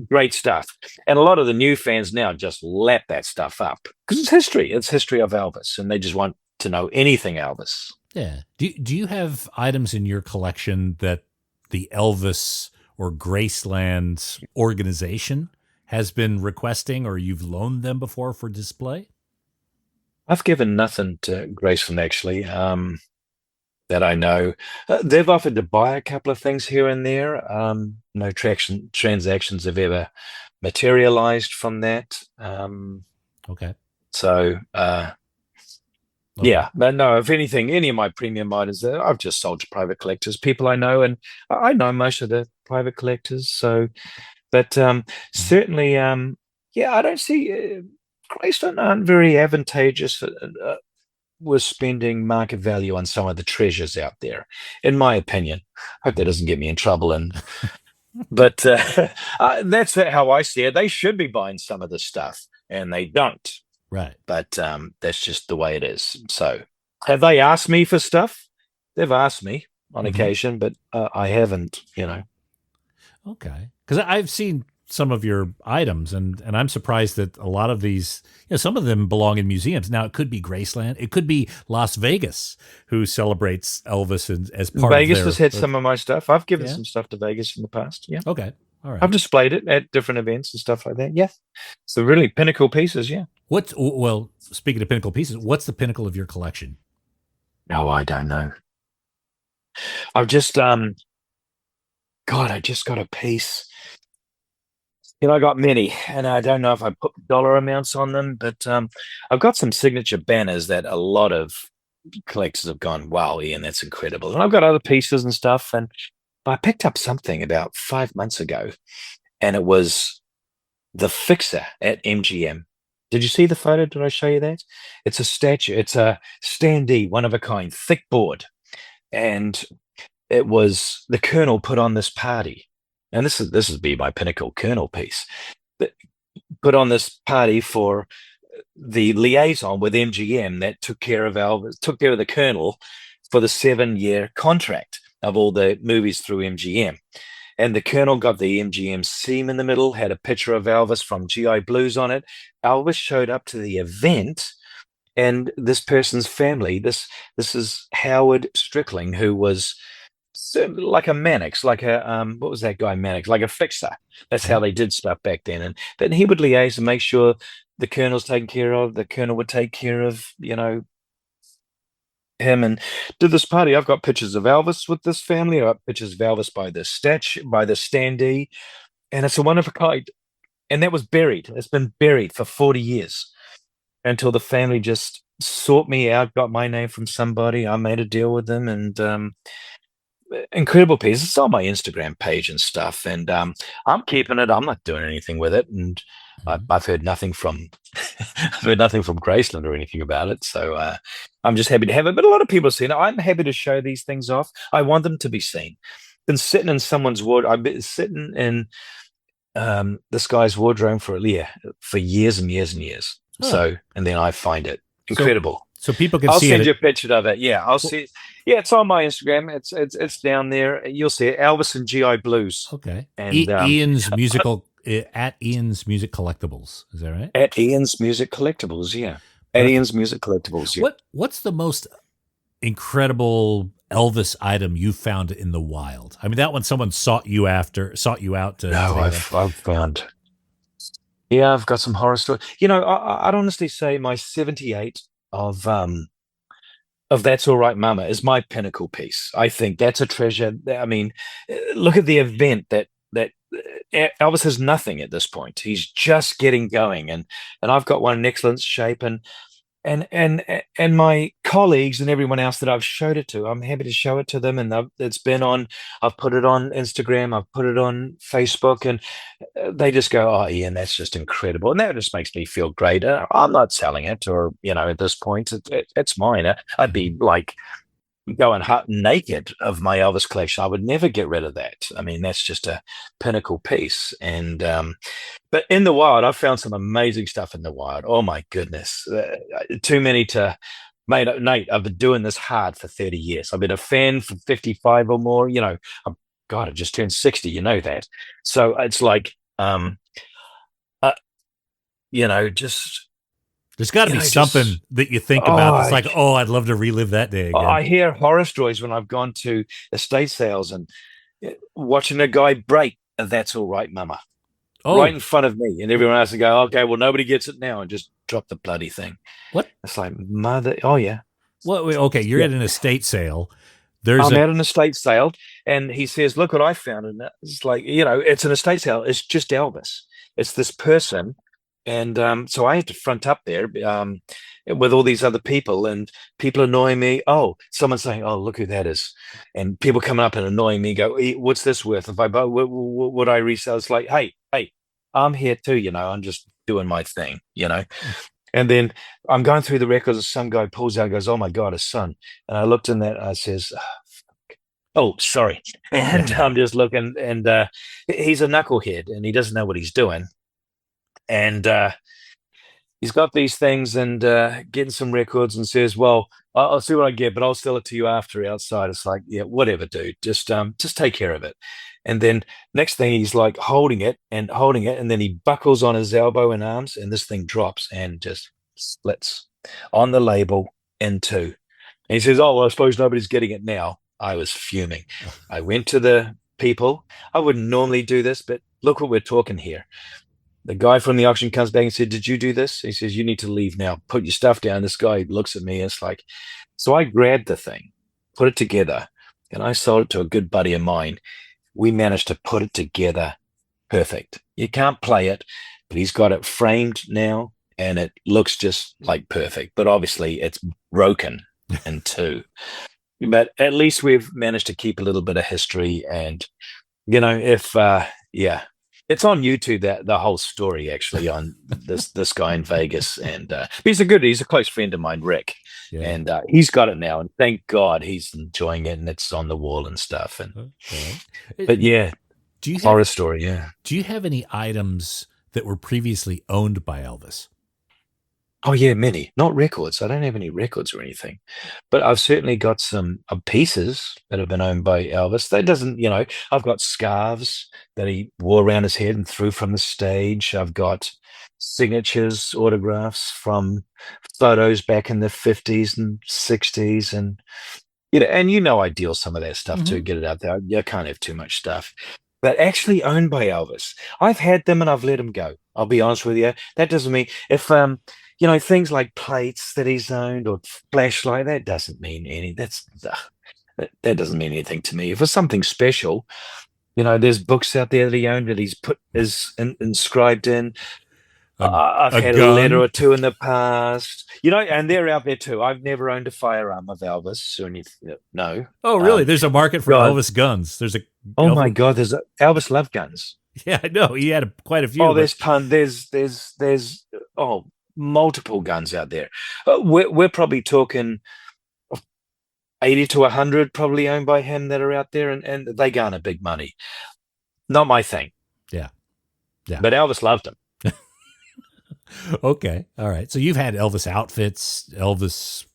Great stuff. And a lot of the new fans now just lap that stuff up because it's history. It's history of Elvis, and they just want to know anything Elvis. Yeah. Do you have items in your collection that the Elvis or Graceland organization has been requesting, or you've loaned them before for display? I've given nothing to Graceland, actually, that I know. They've offered to buy a couple of things here and there. No transactions have ever materialized from that. Okay. So, yeah, but no, if anything, any of my premium items that I've just sold to private collectors, people I know, and I know most of the private collectors. So, but certainly, Yeah, I don't see Graceland aren't very advantageous with spending market value on some of the treasures out there, in my opinion. Hope that doesn't get me in trouble. But that's how I see it. They should be buying some of this stuff, and they don't. Right. But that's just the way it is. So, have they asked me for stuff? They've asked me on occasion, but I haven't. Okay. Because I've seen some of your items, and I'm surprised that a lot of these, some of them belong in museums. Now, it could be Graceland. It could be Las Vegas, who celebrates Elvis as part Vegas of their... has had some of my stuff. I've given Yeah? some stuff to Vegas in the past. Yeah. Okay. All right. I've displayed it at different events and stuff like that. Yeah. So really pinnacle pieces. Yeah. Well, speaking of pinnacle pieces, what's the pinnacle of your collection? No, I don't know. I've just, God, I just got a piece. I got many, and I don't know if I put dollar amounts on them, but I've got some signature banners that a lot of collectors have gone, wow, Ian, that's incredible. And I've got other pieces and stuff, and I picked up something about 5 months ago, and it was the Fixer at MGM. Did you see the photo? Did I show you that? It's a statue. It's a standee, one of a kind, thick board. And it was the Colonel put on this party. And this would be my pinnacle Colonel piece. Put on this party for the liaison with MGM that took care of the Colonel for the 7-year contract of all the movies through MGM. And the Colonel got the MGM seam in the middle, had a picture of Elvis from GI Blues on it. Elvis showed up to the event, and this person's family, this is Howard Strickling, who was like a Mannix, like a what was that guy Mannix, like a fixer. That's how they did stuff back then. And then he would liaise and make sure the Colonel's taken care of. The Colonel would take care of, him, and did this party. I've got pictures of Elvis with this family. I've got pictures of Elvis by the standee, and it's a one of a kind. And that was buried. It's been buried for 40 years until the family just sought me out, got my name from somebody. I made a deal with them, and incredible piece. It's on my Instagram page and stuff, and I'm keeping it. I'm not doing anything with it, and I've heard nothing from Graceland or anything about it. So I'm just happy to have it. But a lot of people have seen it. I'm happy to show these things off. I want them to be seen. Been sitting in someone's ward. I've been sitting in this guy's wardrobe for years and years and years. Huh. So, and then I find it incredible. So people can I'll see send it. you a picture of it. Yeah, I'll see it. Yeah, it's on my Instagram. It's down there. You'll see it. Elvis and GI Blues. Okay. And Ian's musical at Ian's Music Collectibles. Is that right? At Ian's Music Collectibles. Yeah. At Ian's Music Collectibles. Yeah. What's the most incredible Elvis item you found in the wild? I mean, that one someone sought you out to. No, I've found. Yeah, I've got some horror stories. I'd honestly say my 78 of That's All Right Mama is my pinnacle piece. I think that's a treasure. I mean, look at the event that Elvis has nothing at this point. He's just getting going, and I've got one in excellent shape, and my colleagues and everyone else that I've showed it to, I'm happy to show it to them. And I've put it on Instagram, I've put it on Facebook, and they just go, "Oh, Ian, that's just incredible," and that just makes me feel great. I'm not selling it, or at this point, it's mine. I'd be like going hot naked of my Elvis collection. I would never get rid of that. I mean, that's just a pinnacle piece. And but in the wild, I've found some amazing stuff in the wild. Oh my goodness, too many to. Mate, Nate, I've been doing this hard for 30 years. I've been a fan for 55 or more. God, I just turned 60. You know that. So it's like, just. There's got to be something that you think about. It's like, I'd love to relive that day again. I hear horror stories when I've gone to estate sales and watching a guy break a That's All Right Mama right in front of me, and everyone else to go, "Okay, well, nobody gets it now," and just drop the bloody thing. What? It's like, mother. Oh yeah. Well, okay, you're at an estate sale. I'm at an estate sale, and he says, "Look what I found," and it's like, it's an estate sale. It's just Elvis. It's this person. And so I had to front up there with all these other people, and people annoying me. Oh, someone's saying, "Oh, look who that is," and people coming up and annoying me. Go, "What's this worth? If I buy, would I resell?" It's like, hey, I'm here too. I'm just doing my thing, And then I'm going through the records, and some guy pulls out and goes, "Oh my God, a son." And I looked in that and I says, "Oh, sorry." And I'm just looking, and he's a knucklehead and he doesn't know what he's doing. And he's got these things and getting some records and says, "Well, I'll see what I get, but I'll sell it to you after outside." It's like, yeah, whatever, dude. Just take care of it. And then next thing he's like holding it, and then he buckles on his elbow and arms, and this thing drops and just splits on the label in two. And he says, "Oh, well, I suppose nobody's getting it now." I was fuming. I went to the people. I wouldn't normally do this, but look what we're talking here. The guy from the auction comes back and said, "Did you do this?" He says, "You need to leave now. Put your stuff down." This guy looks at me. It's like, so I grabbed the thing, put it together, and I sold it to a good buddy of mine. We managed to put it together perfect. You can't play it, but he's got it framed now, and it looks just like perfect. But obviously, it's broken in two. But at least we've managed to keep a little bit of history. And, if, it's on YouTube, that the whole story actually on this guy in Vegas. And he's a close friend of mine, Rick. Yeah. And he's got it now. And thank God he's enjoying it, and it's on the wall and stuff. And But yeah, horror story, yeah. Do you have any items that were previously owned by Elvis? Oh, yeah, many. Not records. I don't have any records or anything. But I've certainly got some pieces that have been owned by Elvis. That doesn't, I've got scarves that he wore around his head and threw from the stage. I've got signatures, autographs from photos back in the 50s and 60s. And, I deal some of that stuff too, get it out there. I can't have too much stuff. But actually owned by Elvis. I've had them and I've let them go. I'll be honest with you. That doesn't mean if... things like plates that he's owned or flashlight, that doesn't mean anything. That doesn't mean anything to me. If it's something special, there's books out there that he owned that he's put inscribed in. I've had a letter or two in the past, and they're out there too. I've never owned a firearm of Elvis or anything. No. Oh, really? There's a market for Elvis guns. There's a. Oh my God! Elvis loved guns. Yeah, I know. He had quite a few. Oh, there's multiple guns out there. We're probably talking 80 to 100 probably owned by him that are out there, and they garner big money. Not my thing. Yeah. But Elvis loved them. Okay. All right. So you've had Elvis outfits, Elvis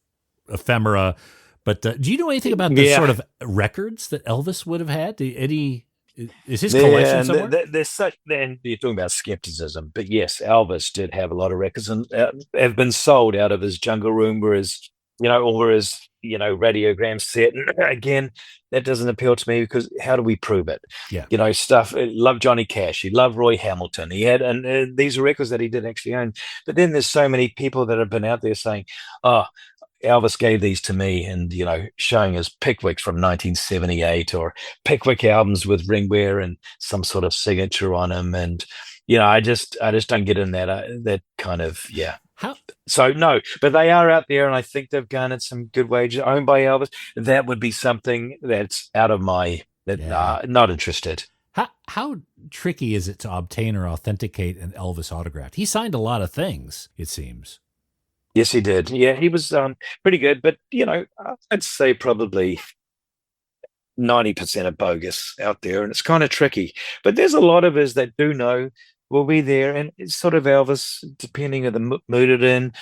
ephemera, but do you know anything about the sort of records that Elvis would have had? Is his collection somewhere? There's such. Then you're talking about skepticism, but yes, Elvis did have a lot of records and have been sold out of his jungle room, or his radiogram set. And again, that doesn't appeal to me because how do we prove it? Yeah, stuff. Loved Johnny Cash. He loved Roy Hamilton. He had, and these are records that he did actually own. But then there's so many people that have been out there saying, "Oh, Elvis gave these to me," and showing us Pickwick from 1978 or Pickwick albums with ringwear and some sort of signature on them. And I just don't get in that kind of How? So no, but they are out there, and I think they've garnered some good wages. Owned by Elvis, that would be something that's out of my not interested. How tricky is it to obtain or authenticate an Elvis autograph? He signed a lot of things, it seems. Yes, he did. Yeah, he was pretty good, but I'd say probably 90% are bogus out there, and it's kind of tricky. But there's a lot of us that do know will be there, and it's sort of Elvis, depending on the mood it in,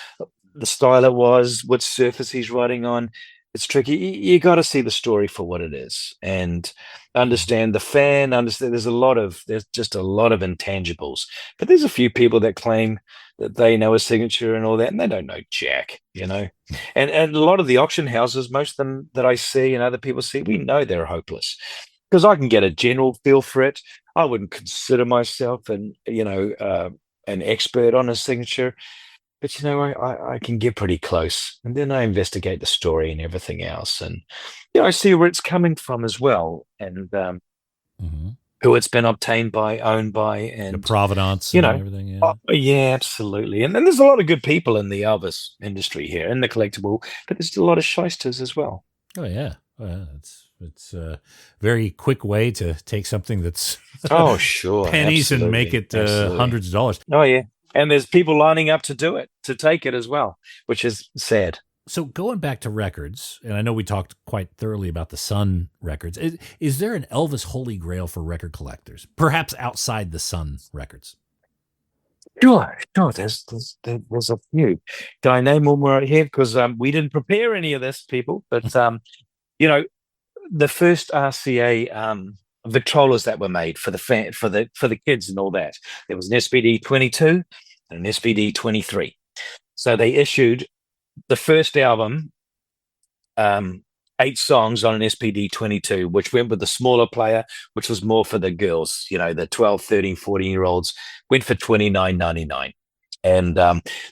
the style it was, what surface he's writing on. It's tricky. You got to see the story for what it is and understand the fan. Understand there's just a lot of intangibles, but there's a few people that claim that they know a signature and all that, and they don't know jack, And a lot of the auction houses, most of them that I see and other people see, we know they're hopeless because I can get a general feel for it. I wouldn't consider myself an expert on a signature. But I can get pretty close, and then I investigate the story and everything else, and I see where it's coming from as well, and who it's been obtained by, owned by, and the provenance, and everything. Yeah. Yeah, absolutely. And then there's a lot of good people in the Elvis industry here, in the collectible, but there's a lot of shysters as well. Oh yeah, it's a very quick way to take something that's sure pennies and make it hundreds of dollars. Oh yeah. and there's people lining up to do it, to take it as well, which is sad. So going back to records, and I know we talked quite thoroughly about the Sun records. Is there an Elvis holy grail for record collectors, perhaps outside the Sun records? Sure. There's a few. Can I name one right here? Because we didn't prepare any of this, people. But you know, the first RCA Victrolas that were made for the kids and all that. There was an SPD 22 and an SPD 23. So they issued the first album, 8 songs on an SPD 22, which went with the smaller player, which was more for the girls, the 12, 13, 14-year-olds, went for $29.99. And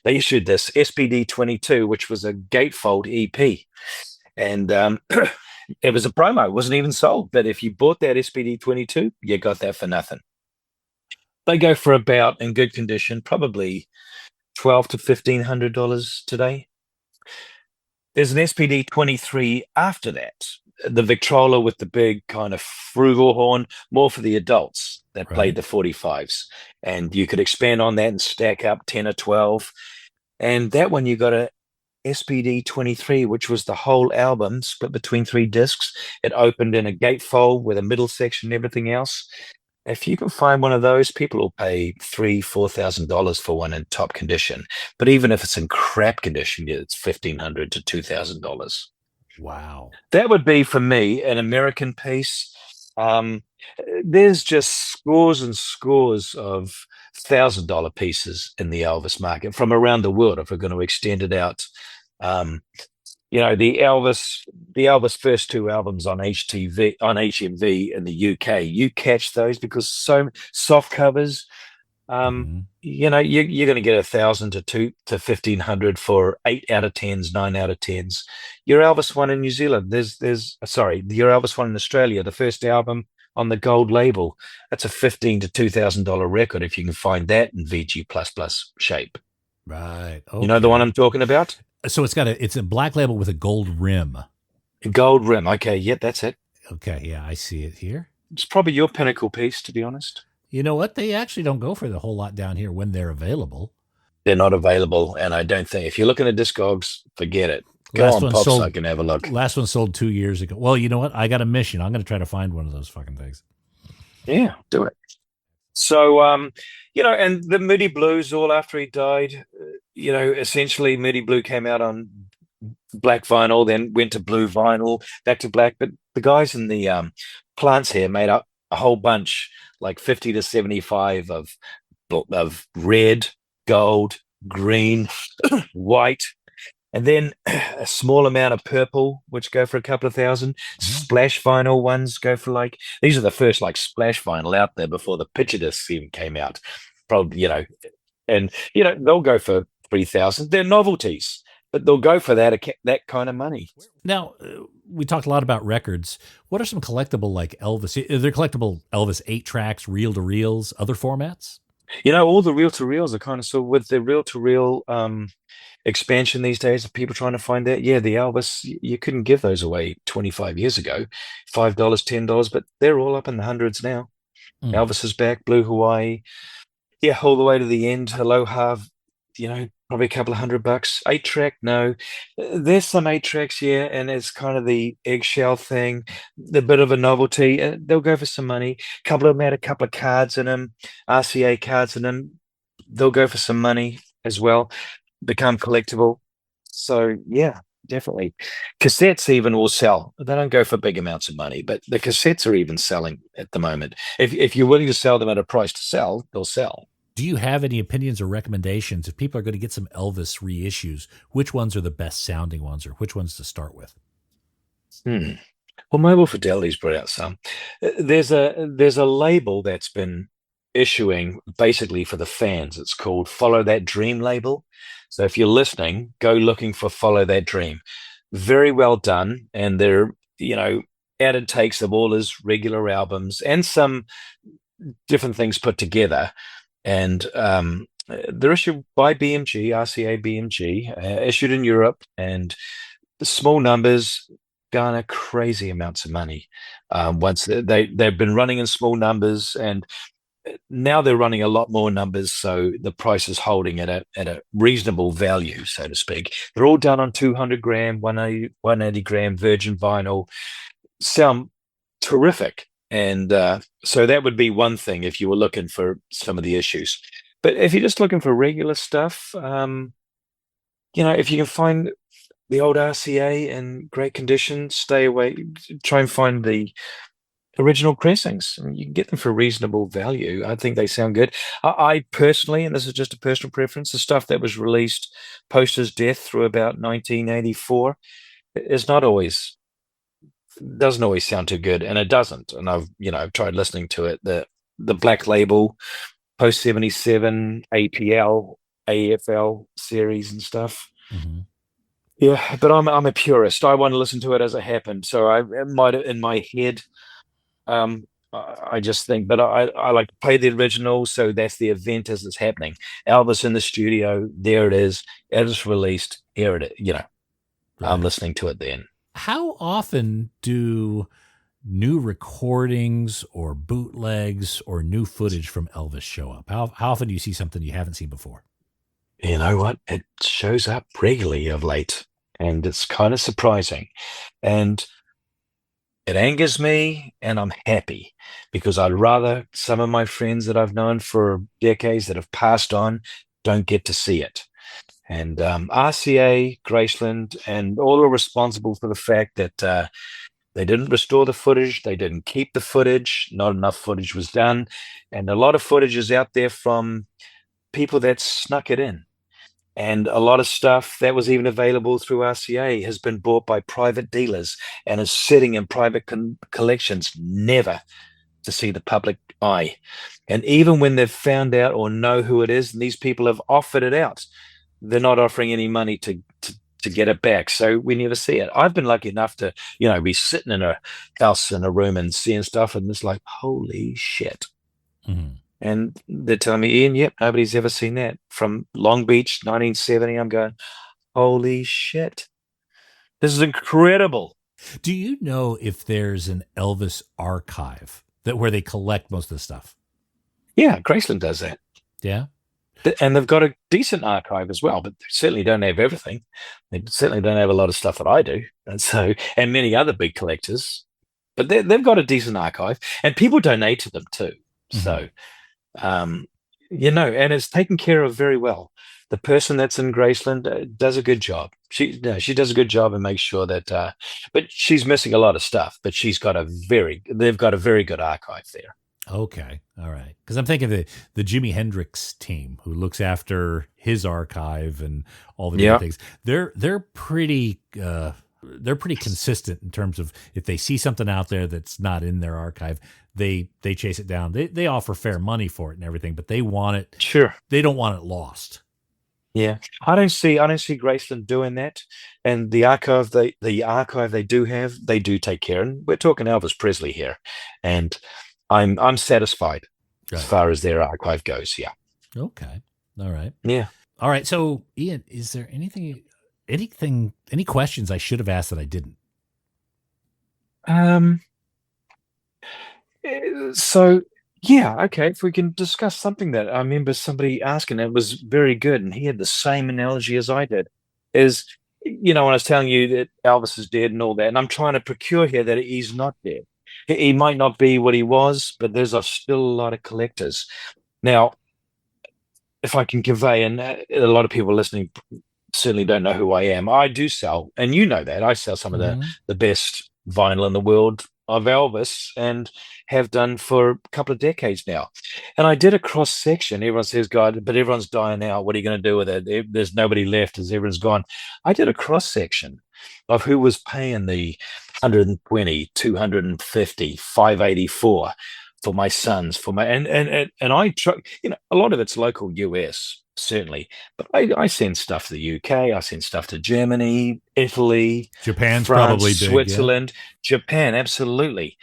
they issued this SPD 22, which was a gatefold EP. And it was a promo. It wasn't even sold. But if you bought that SPD 22, you got that for nothing. They go for about, in good condition, probably $1,200 to $1,500 today. There's an SPD 23 after that, the Victrola with the big kind of frugal horn, more for the adults that played the 45s. And you could expand on that and stack up 10 or 12. And that one, you got a SPD 23, which was the whole album split between 3 discs. It opened in a gatefold with a middle section and everything else. If you can find one of those, people will pay $3,000-$4,000 for one in top condition. But even if it's in crap condition, it's $1,500 to $2,000. Wow. That would be, for me, an American piece. There's just scores and scores of $1,000 pieces in the Elvis market from around the world, if we're going to extend it out. The Elvis first 2 albums on HMV in the UK, you catch those because so soft covers. You're going to get $1,000 to $1,500 for 8 out of 10s, 9 out of 10s. Your Elvis one in New Zealand, your Elvis one in Australia, the first album on the gold label, that's a $1,500 to $2,000 record if you can find that in VG++ shape. Right. Okay. You know the one I'm talking about? So it's a black label with a gold rim. A gold rim. Okay. Yeah, that's it. Okay. Yeah, I see it here. It's probably your pinnacle piece, to be honest. You know what? They actually don't go for the whole lot down here when they're available. They're not available. And I don't think, if you're looking at Discogs, forget it. Go on PopSuck and have a look. Last one sold 2 years ago. Well, you know what? I got a mission. I'm going to try to find one of those fucking things. Yeah, do it. So, and the Moody Blues, all after he died, essentially Moody Blue came out on black vinyl, then went to blue vinyl, back to black. But the guys in the plants here made up a whole bunch, like 50 to 75 of red, gold, green, white, and then a small amount of purple, which go for a couple of $1,000. Splash vinyl ones go for these are the first splash vinyl out there before the picture discs even came out. Probably, and they'll go for $3,000. They're novelties, but they'll go for that kind of money. Now, we talked a lot about records. What are some collectible like Elvis? Are there collectible Elvis 8-tracks, reel-to-reels, other formats? All the reel-to-reels are kind of, so with the reel-to-reel expansion these days of people trying to find that. Yeah, the Elvis, you couldn't give those away 25 years ago, $5, $10, but they're all up in the hundreds now. Elvis is back, Blue Hawaii. Yeah, all the way to the end. Aloha, probably a couple of $100. 8-track, no. There's some 8-tracks here, and it's kind of the eggshell thing, the bit of a novelty. They'll go for some money. A couple of them had a couple of cards in them, RCA cards in them. They'll go for some money as well, become collectible. So, yeah, definitely. Cassettes even will sell. They don't go for big amounts of money, but the cassettes are even selling at the moment. If you're willing to sell them at a price to sell, they'll sell. Do you have any opinions or recommendations if people are going to get some Elvis reissues? Which ones are the best sounding ones, or which ones to start with? Well, Mobile Fidelity's brought out some. There's a label that's been issuing basically for the fans. It's called Follow That Dream label. So if you're listening, go looking for Follow That Dream. Very well done, and they're added takes of all his regular albums and some different things put together. And they're issued by BMG, RCA BMG, issued in Europe, and the small numbers garner crazy amounts of money. Once they've been running in small numbers, and now they're running a lot more numbers, so the price is holding at a reasonable value, so to speak. They're all done on 200 gram, 180 gram virgin vinyl. Sound terrific. And so that would be one thing if you were looking for some of the issues. But if you're just looking for regular stuff, if you can find the old RCA in great condition, stay away. Try and find the original pressings. I mean, you can get them for reasonable value. I think they sound good. I personally, and this is just a personal preference, the stuff that was released post his death through about 1984 is not always doesn't always sound too good, and it doesn't. And I've tried listening to it. The Black Label post 77 APL AFL series and stuff. Mm-hmm. Yeah, but I'm a purist. I want to listen to it as it happened. So I might in my head. I just think, but I like to play the original, so that's the event as it's happening. Elvis in the studio, there it is. It's released. Here it is. Right. I'm listening to it then. How often do new recordings or bootlegs or new footage from Elvis show up? How often do you see something you haven't seen before? You know what? It shows up regularly of late, and it's kind of surprising. And it angers me, and I'm happy because I'd rather some of my friends that I've known for decades that have passed on don't get to see it. And RCA, Graceland, and all are responsible for the fact that they didn't restore the footage. They didn't keep the footage. Not enough footage was done. And a lot of footage is out there from people that snuck it in. And a lot of stuff that was even available through RCA has been bought by private dealers and is sitting in private collections, never to see the public eye. And even when they've found out or know who it is, and these people have offered it out, they're not offering any money to get it back. So we never see it. I've been lucky enough to, be sitting in a house in a room and seeing stuff, and it's like, holy shit. Mm-hmm. And they're telling me, Ian, yep, nobody's ever seen that. From Long Beach, 1970, I'm going, holy shit. This is incredible. Do you know if there's an Elvis archive where they collect most of the stuff? Yeah, Graceland does that. Yeah. And they've got a decent archive as well, but they certainly don't have everything. They certainly don't have a lot of stuff that I do. And many other big collectors, but they've got a decent archive, and people donate to them too. Mm-hmm. So, and it's taken care of very well. The person that's in Graceland does a good job. She does a good job and makes sure that, but she's missing a lot of stuff, but they've got a very good archive there. Okay. All right. Because I'm thinking of the Jimi Hendrix team who looks after his archive and all the different things. They're pretty consistent in terms of if they see something out there that's not in their archive, they chase it down. They offer fair money for it and everything, but they want it. Sure. They don't want it lost. Yeah, I don't see Graceland doing that, and the archive they do have, they do take care. And we're talking Elvis Presley here, and I'm satisfied as far as their archive goes. Yeah. Okay. All right. Yeah. All right. So, Ian, is there any questions I should have asked that I didn't? So yeah, okay. If we can discuss something that I remember somebody asking, it was very good, and he had the same analogy as I did. Is when I was telling you that Elvis is dead and all that, and I'm trying to procure here that he's not dead. He might not be what he was, but there's still a lot of collectors. Now, if I can convey, and a lot of people listening certainly don't know who I am, I do sell, and you know that, I sell some of the best vinyl in the world of Elvis, and have done for a couple of decades now. And I did a cross section. Everyone says, God, but everyone's dying out. What are you going to do with it? There's nobody left as everyone's gone. I did a cross section of who was paying the 120, 250, 584 for my sons, and I try, a lot of it's local US, certainly, but I send stuff to the UK, I send stuff to Germany, Italy, Japan's France, probably big, Switzerland, Japan, absolutely.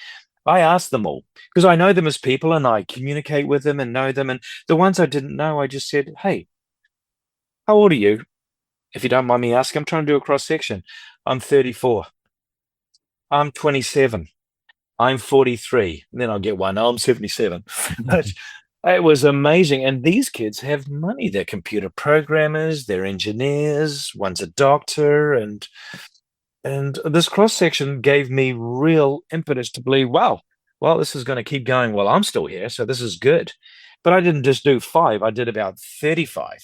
I ask them all because I know them as people, and I communicate with them and know them. And the ones I didn't know, I just said, hey, how old are you? If you don't mind me asking, I'm trying to do a cross section. I'm 34. I'm 27. I'm 43. And then I'll get one. Oh, I'm 77. But It was amazing. And these kids have money. They're computer programmers, they're engineers, one's a doctor, and this cross section gave me real impetus to believe, wow, well, this is going to keep going while I'm still here, so this is good. But I didn't just do 5, I did about 35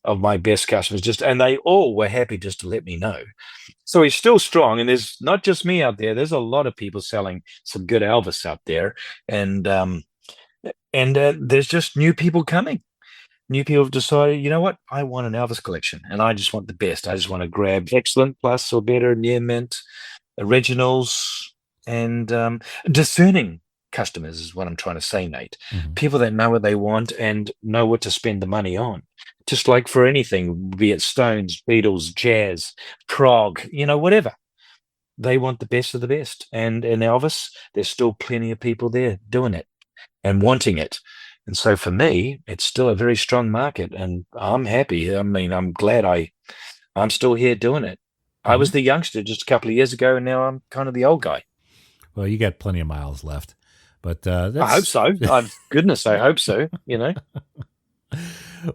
of my best customers, and they all were happy just to let me know. So he's still strong, and there's not just me out there. There's a lot of people selling some good Elvis out there, and there's just new people coming. New people have decided, you know what? I want an Elvis collection, and I just want the best. I just want to grab excellent, plus or better, near mint, originals, and discerning customers is what I'm trying to say, Nate. Mm-hmm. People that know what they want and know what to spend the money on. Just like for anything, be it Stones, Beatles, jazz, prog, whatever. They want the best of the best. And in Elvis, there's still plenty of people there doing it and wanting it. And so for me, it's still a very strong market, and I'm happy. I mean, I'm glad I'm still here doing it. Mm-hmm. I was the youngster just a couple of years ago, and now I'm kind of the old guy. Well, you got plenty of miles left, but I hope so. Goodness, I hope so.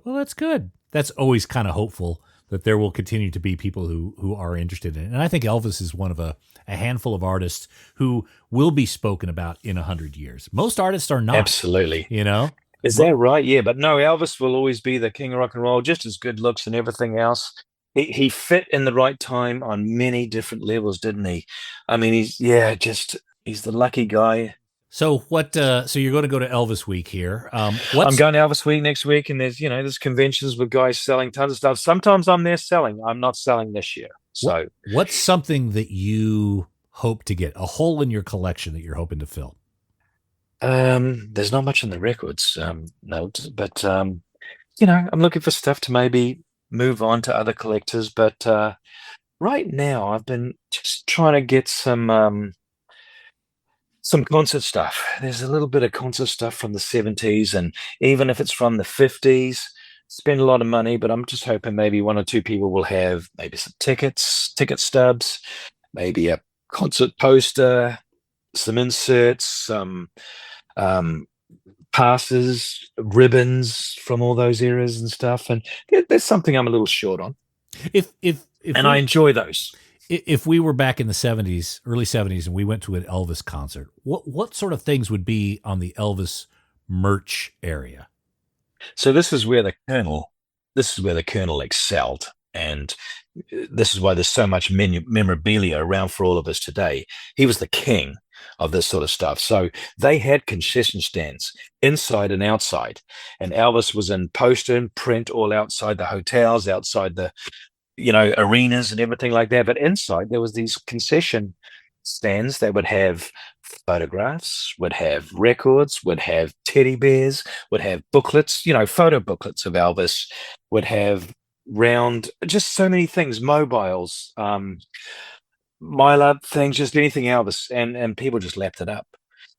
Well, that's good. That's always kind of hopeful that there will continue to be people who are interested in it. And I think Elvis is one of a handful of artists who will be spoken about in 100 years. Most artists are not. Absolutely. Is that right? Yeah, but no, Elvis will always be the king of rock and roll, just as good looks and everything else. He fit in the right time on many different levels, didn't he? I mean, he's the lucky guy. So what? So you're going to go to Elvis Week here. I'm going to Elvis Week next week, and there's conventions with guys selling tons of stuff. Sometimes I'm there selling. I'm not selling this year. So what's something that you hope to get, a hole in your collection that you're hoping to fill? There's not much in the records notes, but I'm looking for stuff to maybe move on to other collectors. But right now, I've been just trying to get some concert stuff. There's a little bit of concert stuff from the 70s, and even if it's from the 50s, spend a lot of money, but I'm just hoping maybe one or two people will have maybe some ticket stubs, maybe a concert poster, some inserts, some passes, ribbons from all those eras and stuff. And there's something I'm a little short on. I enjoy those. If we were back in the 70s, early 70s, and we went to an Elvis concert, what sort of things would be on the Elvis merch area? So this is where the Colonel excelled, and this is why there's so much memorabilia around for all of us today. He was the king of this sort of stuff. So they had concession stands inside and outside, and Elvis was in poster and print all outside the hotels, outside the arenas and everything like that. But inside there was these concession stands that would have photographs, would have records, would have teddy bears, would have booklets, photo booklets of Elvis, would have just so many things, mobiles, Mylab things, just anything Elvis, and people just lapped it up.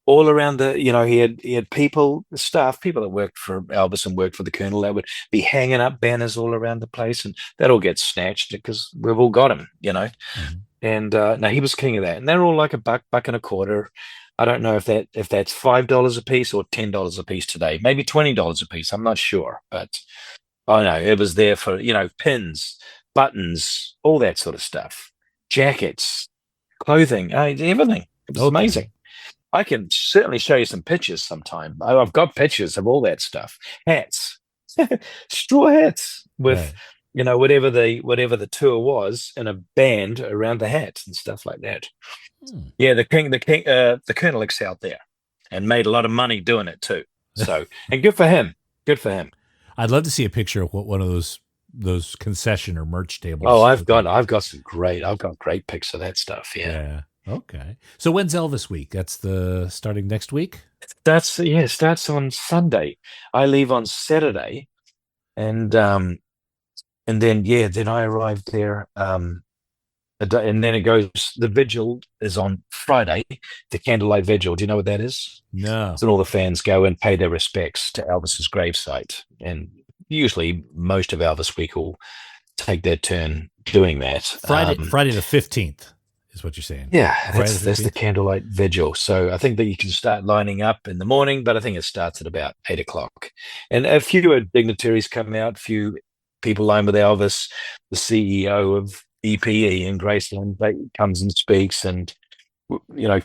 All around he had people that worked for Elvis and worked for the Colonel that would be hanging up banners all around the place, and that all gets snatched because we've all got him, Mm-hmm. And no, he was king of that, and they're all like $1, $1.25. I don't know if that's $5 a piece or $10 a piece today, maybe $20 a piece. I'm not sure, but I know it was there for pins, buttons, all that sort of stuff, jackets, clothing, everything. It was amazing. I can certainly show you some pictures sometime. I've got pictures of all that stuff. Hats, straw hats with, whatever the tour was, in a band around the hats and stuff like that. Yeah, the Colonel excelled there and made a lot of money doing it too. So, and good for him. Good for him. I'd love to see a picture of what one of those concession or merch tables. Oh, I've got great pics of that stuff. Yeah. Okay. So when's Elvis Week? That's starting next week? Starts on Sunday. I leave on Saturday, and then I arrive there, and then it goes, the vigil is on Friday, the candlelight vigil. Do you know what that is? No. So all the fans go and pay their respects to Elvis's gravesite, and usually most of Elvis Week will take their turn doing that. Friday the 15th. is what you're saying. Yeah, Friday that's the 15th? candlelight vigil. So I think that you can start lining up in the morning, but I think it starts at about 8 o'clock. And a few dignitaries come out, few people line with Elvis, the CEO of EPE in Graceland, they comes and speaks, and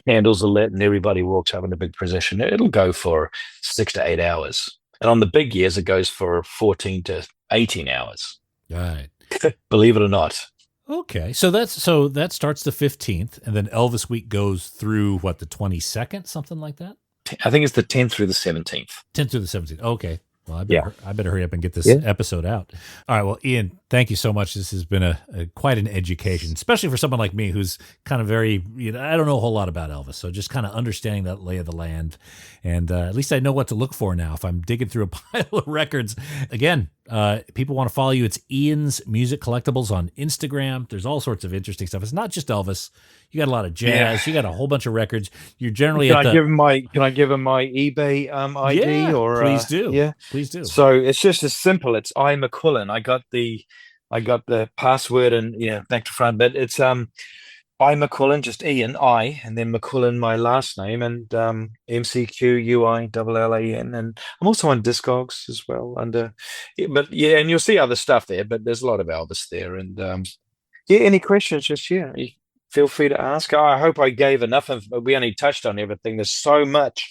candles are lit, and everybody walks up in a big procession. It'll go for 6 to 8 hours, and on the big years, it goes for 14 to 18 hours. All right. Believe it or not. Okay, so that starts the 15th, and then Elvis Week goes through what, the 22nd, something like that. I think it's the 10th through the 17th. 10th through the 17th. Okay. Well, Yeah. I better hurry up and get this Yeah. episode out. All right. Well, Ian, thank you so much. This has been quite an education, especially for someone like me who's kind of very, I don't know a whole lot about Elvis. So just kind of understanding that lay of the land. And at least I know what to look for now if I'm digging through a pile of records. Again, people want to follow you. It's Ian's Music Collectibles on Instagram. There's all sorts of interesting stuff. It's not just Elvis. You got a lot of jazz. You got a whole bunch of records. You're generally Can I give him my eBay ID? Yeah, or please do. Yeah, please do. So it's just as simple. It's I McQuillan. I got the password and back to front, but it's I McQuillan, just Ian I, and then McQuillan my last name, and MCQUILLAN, and I'm also on Discogs as well under. And you'll see other stuff there, but there's a lot of Elvis there, and any questions? Just feel free to ask. I hope I gave enough of. We only touched on everything. There's so much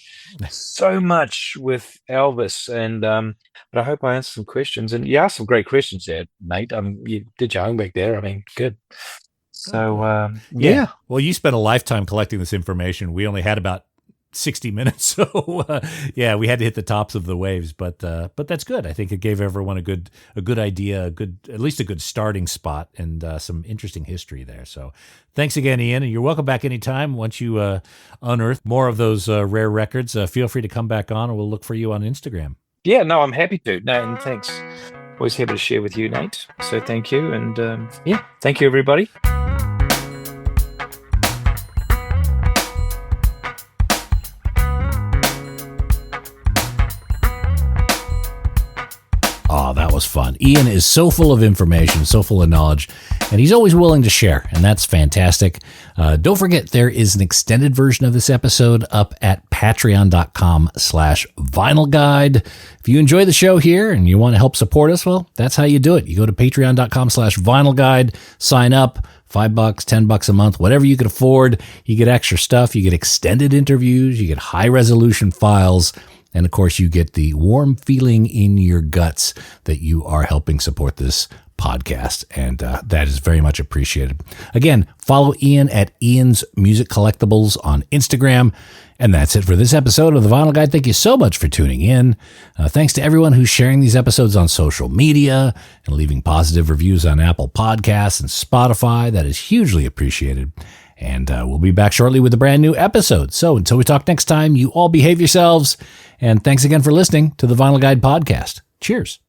with Elvis, and but I hope I answered some questions. And you asked some great questions there, mate. You did your homework there. I mean, good. So yeah. Well, you spent a lifetime collecting this information. We only had about 60 minutes, so we had to hit the tops of the waves. But that's good. I think it gave everyone a good idea, at least a good starting spot, and some interesting history there. So thanks again, Ian, and you're welcome back anytime. Once you unearth more of those rare records, feel free to come back on, and we'll look for you on Instagram. Yeah, no, I'm happy to. No, and thanks. Always happy to share with you, Nate. So thank you, and thank you, everybody. Oh, that was fun. Ian is so full of information, so full of knowledge, and he's always willing to share, and that's fantastic. Don't forget, there is an extended version of this episode up at patreon.com/vinyl guide. If you enjoy the show here and you want to help support us, well, that's how you do it. You go to patreon.com/vinyl guide, sign up, $5, $10 a month, whatever you can afford. You get extra stuff. You get extended interviews. You get high resolution files. And of course, you get the warm feeling in your guts that you are helping support this podcast. And that is very much appreciated. Again, follow Ian at Ian's Music Collectibles on Instagram. And that's it for this episode of The Vinyl Guide. Thank you so much for tuning in. Thanks to everyone who's sharing these episodes on social media and leaving positive reviews on Apple Podcasts and Spotify. That is hugely appreciated. And we'll be back shortly with a brand new episode. So until we talk next time, you all behave yourselves. And thanks again for listening to the Vinyl Guide podcast. Cheers.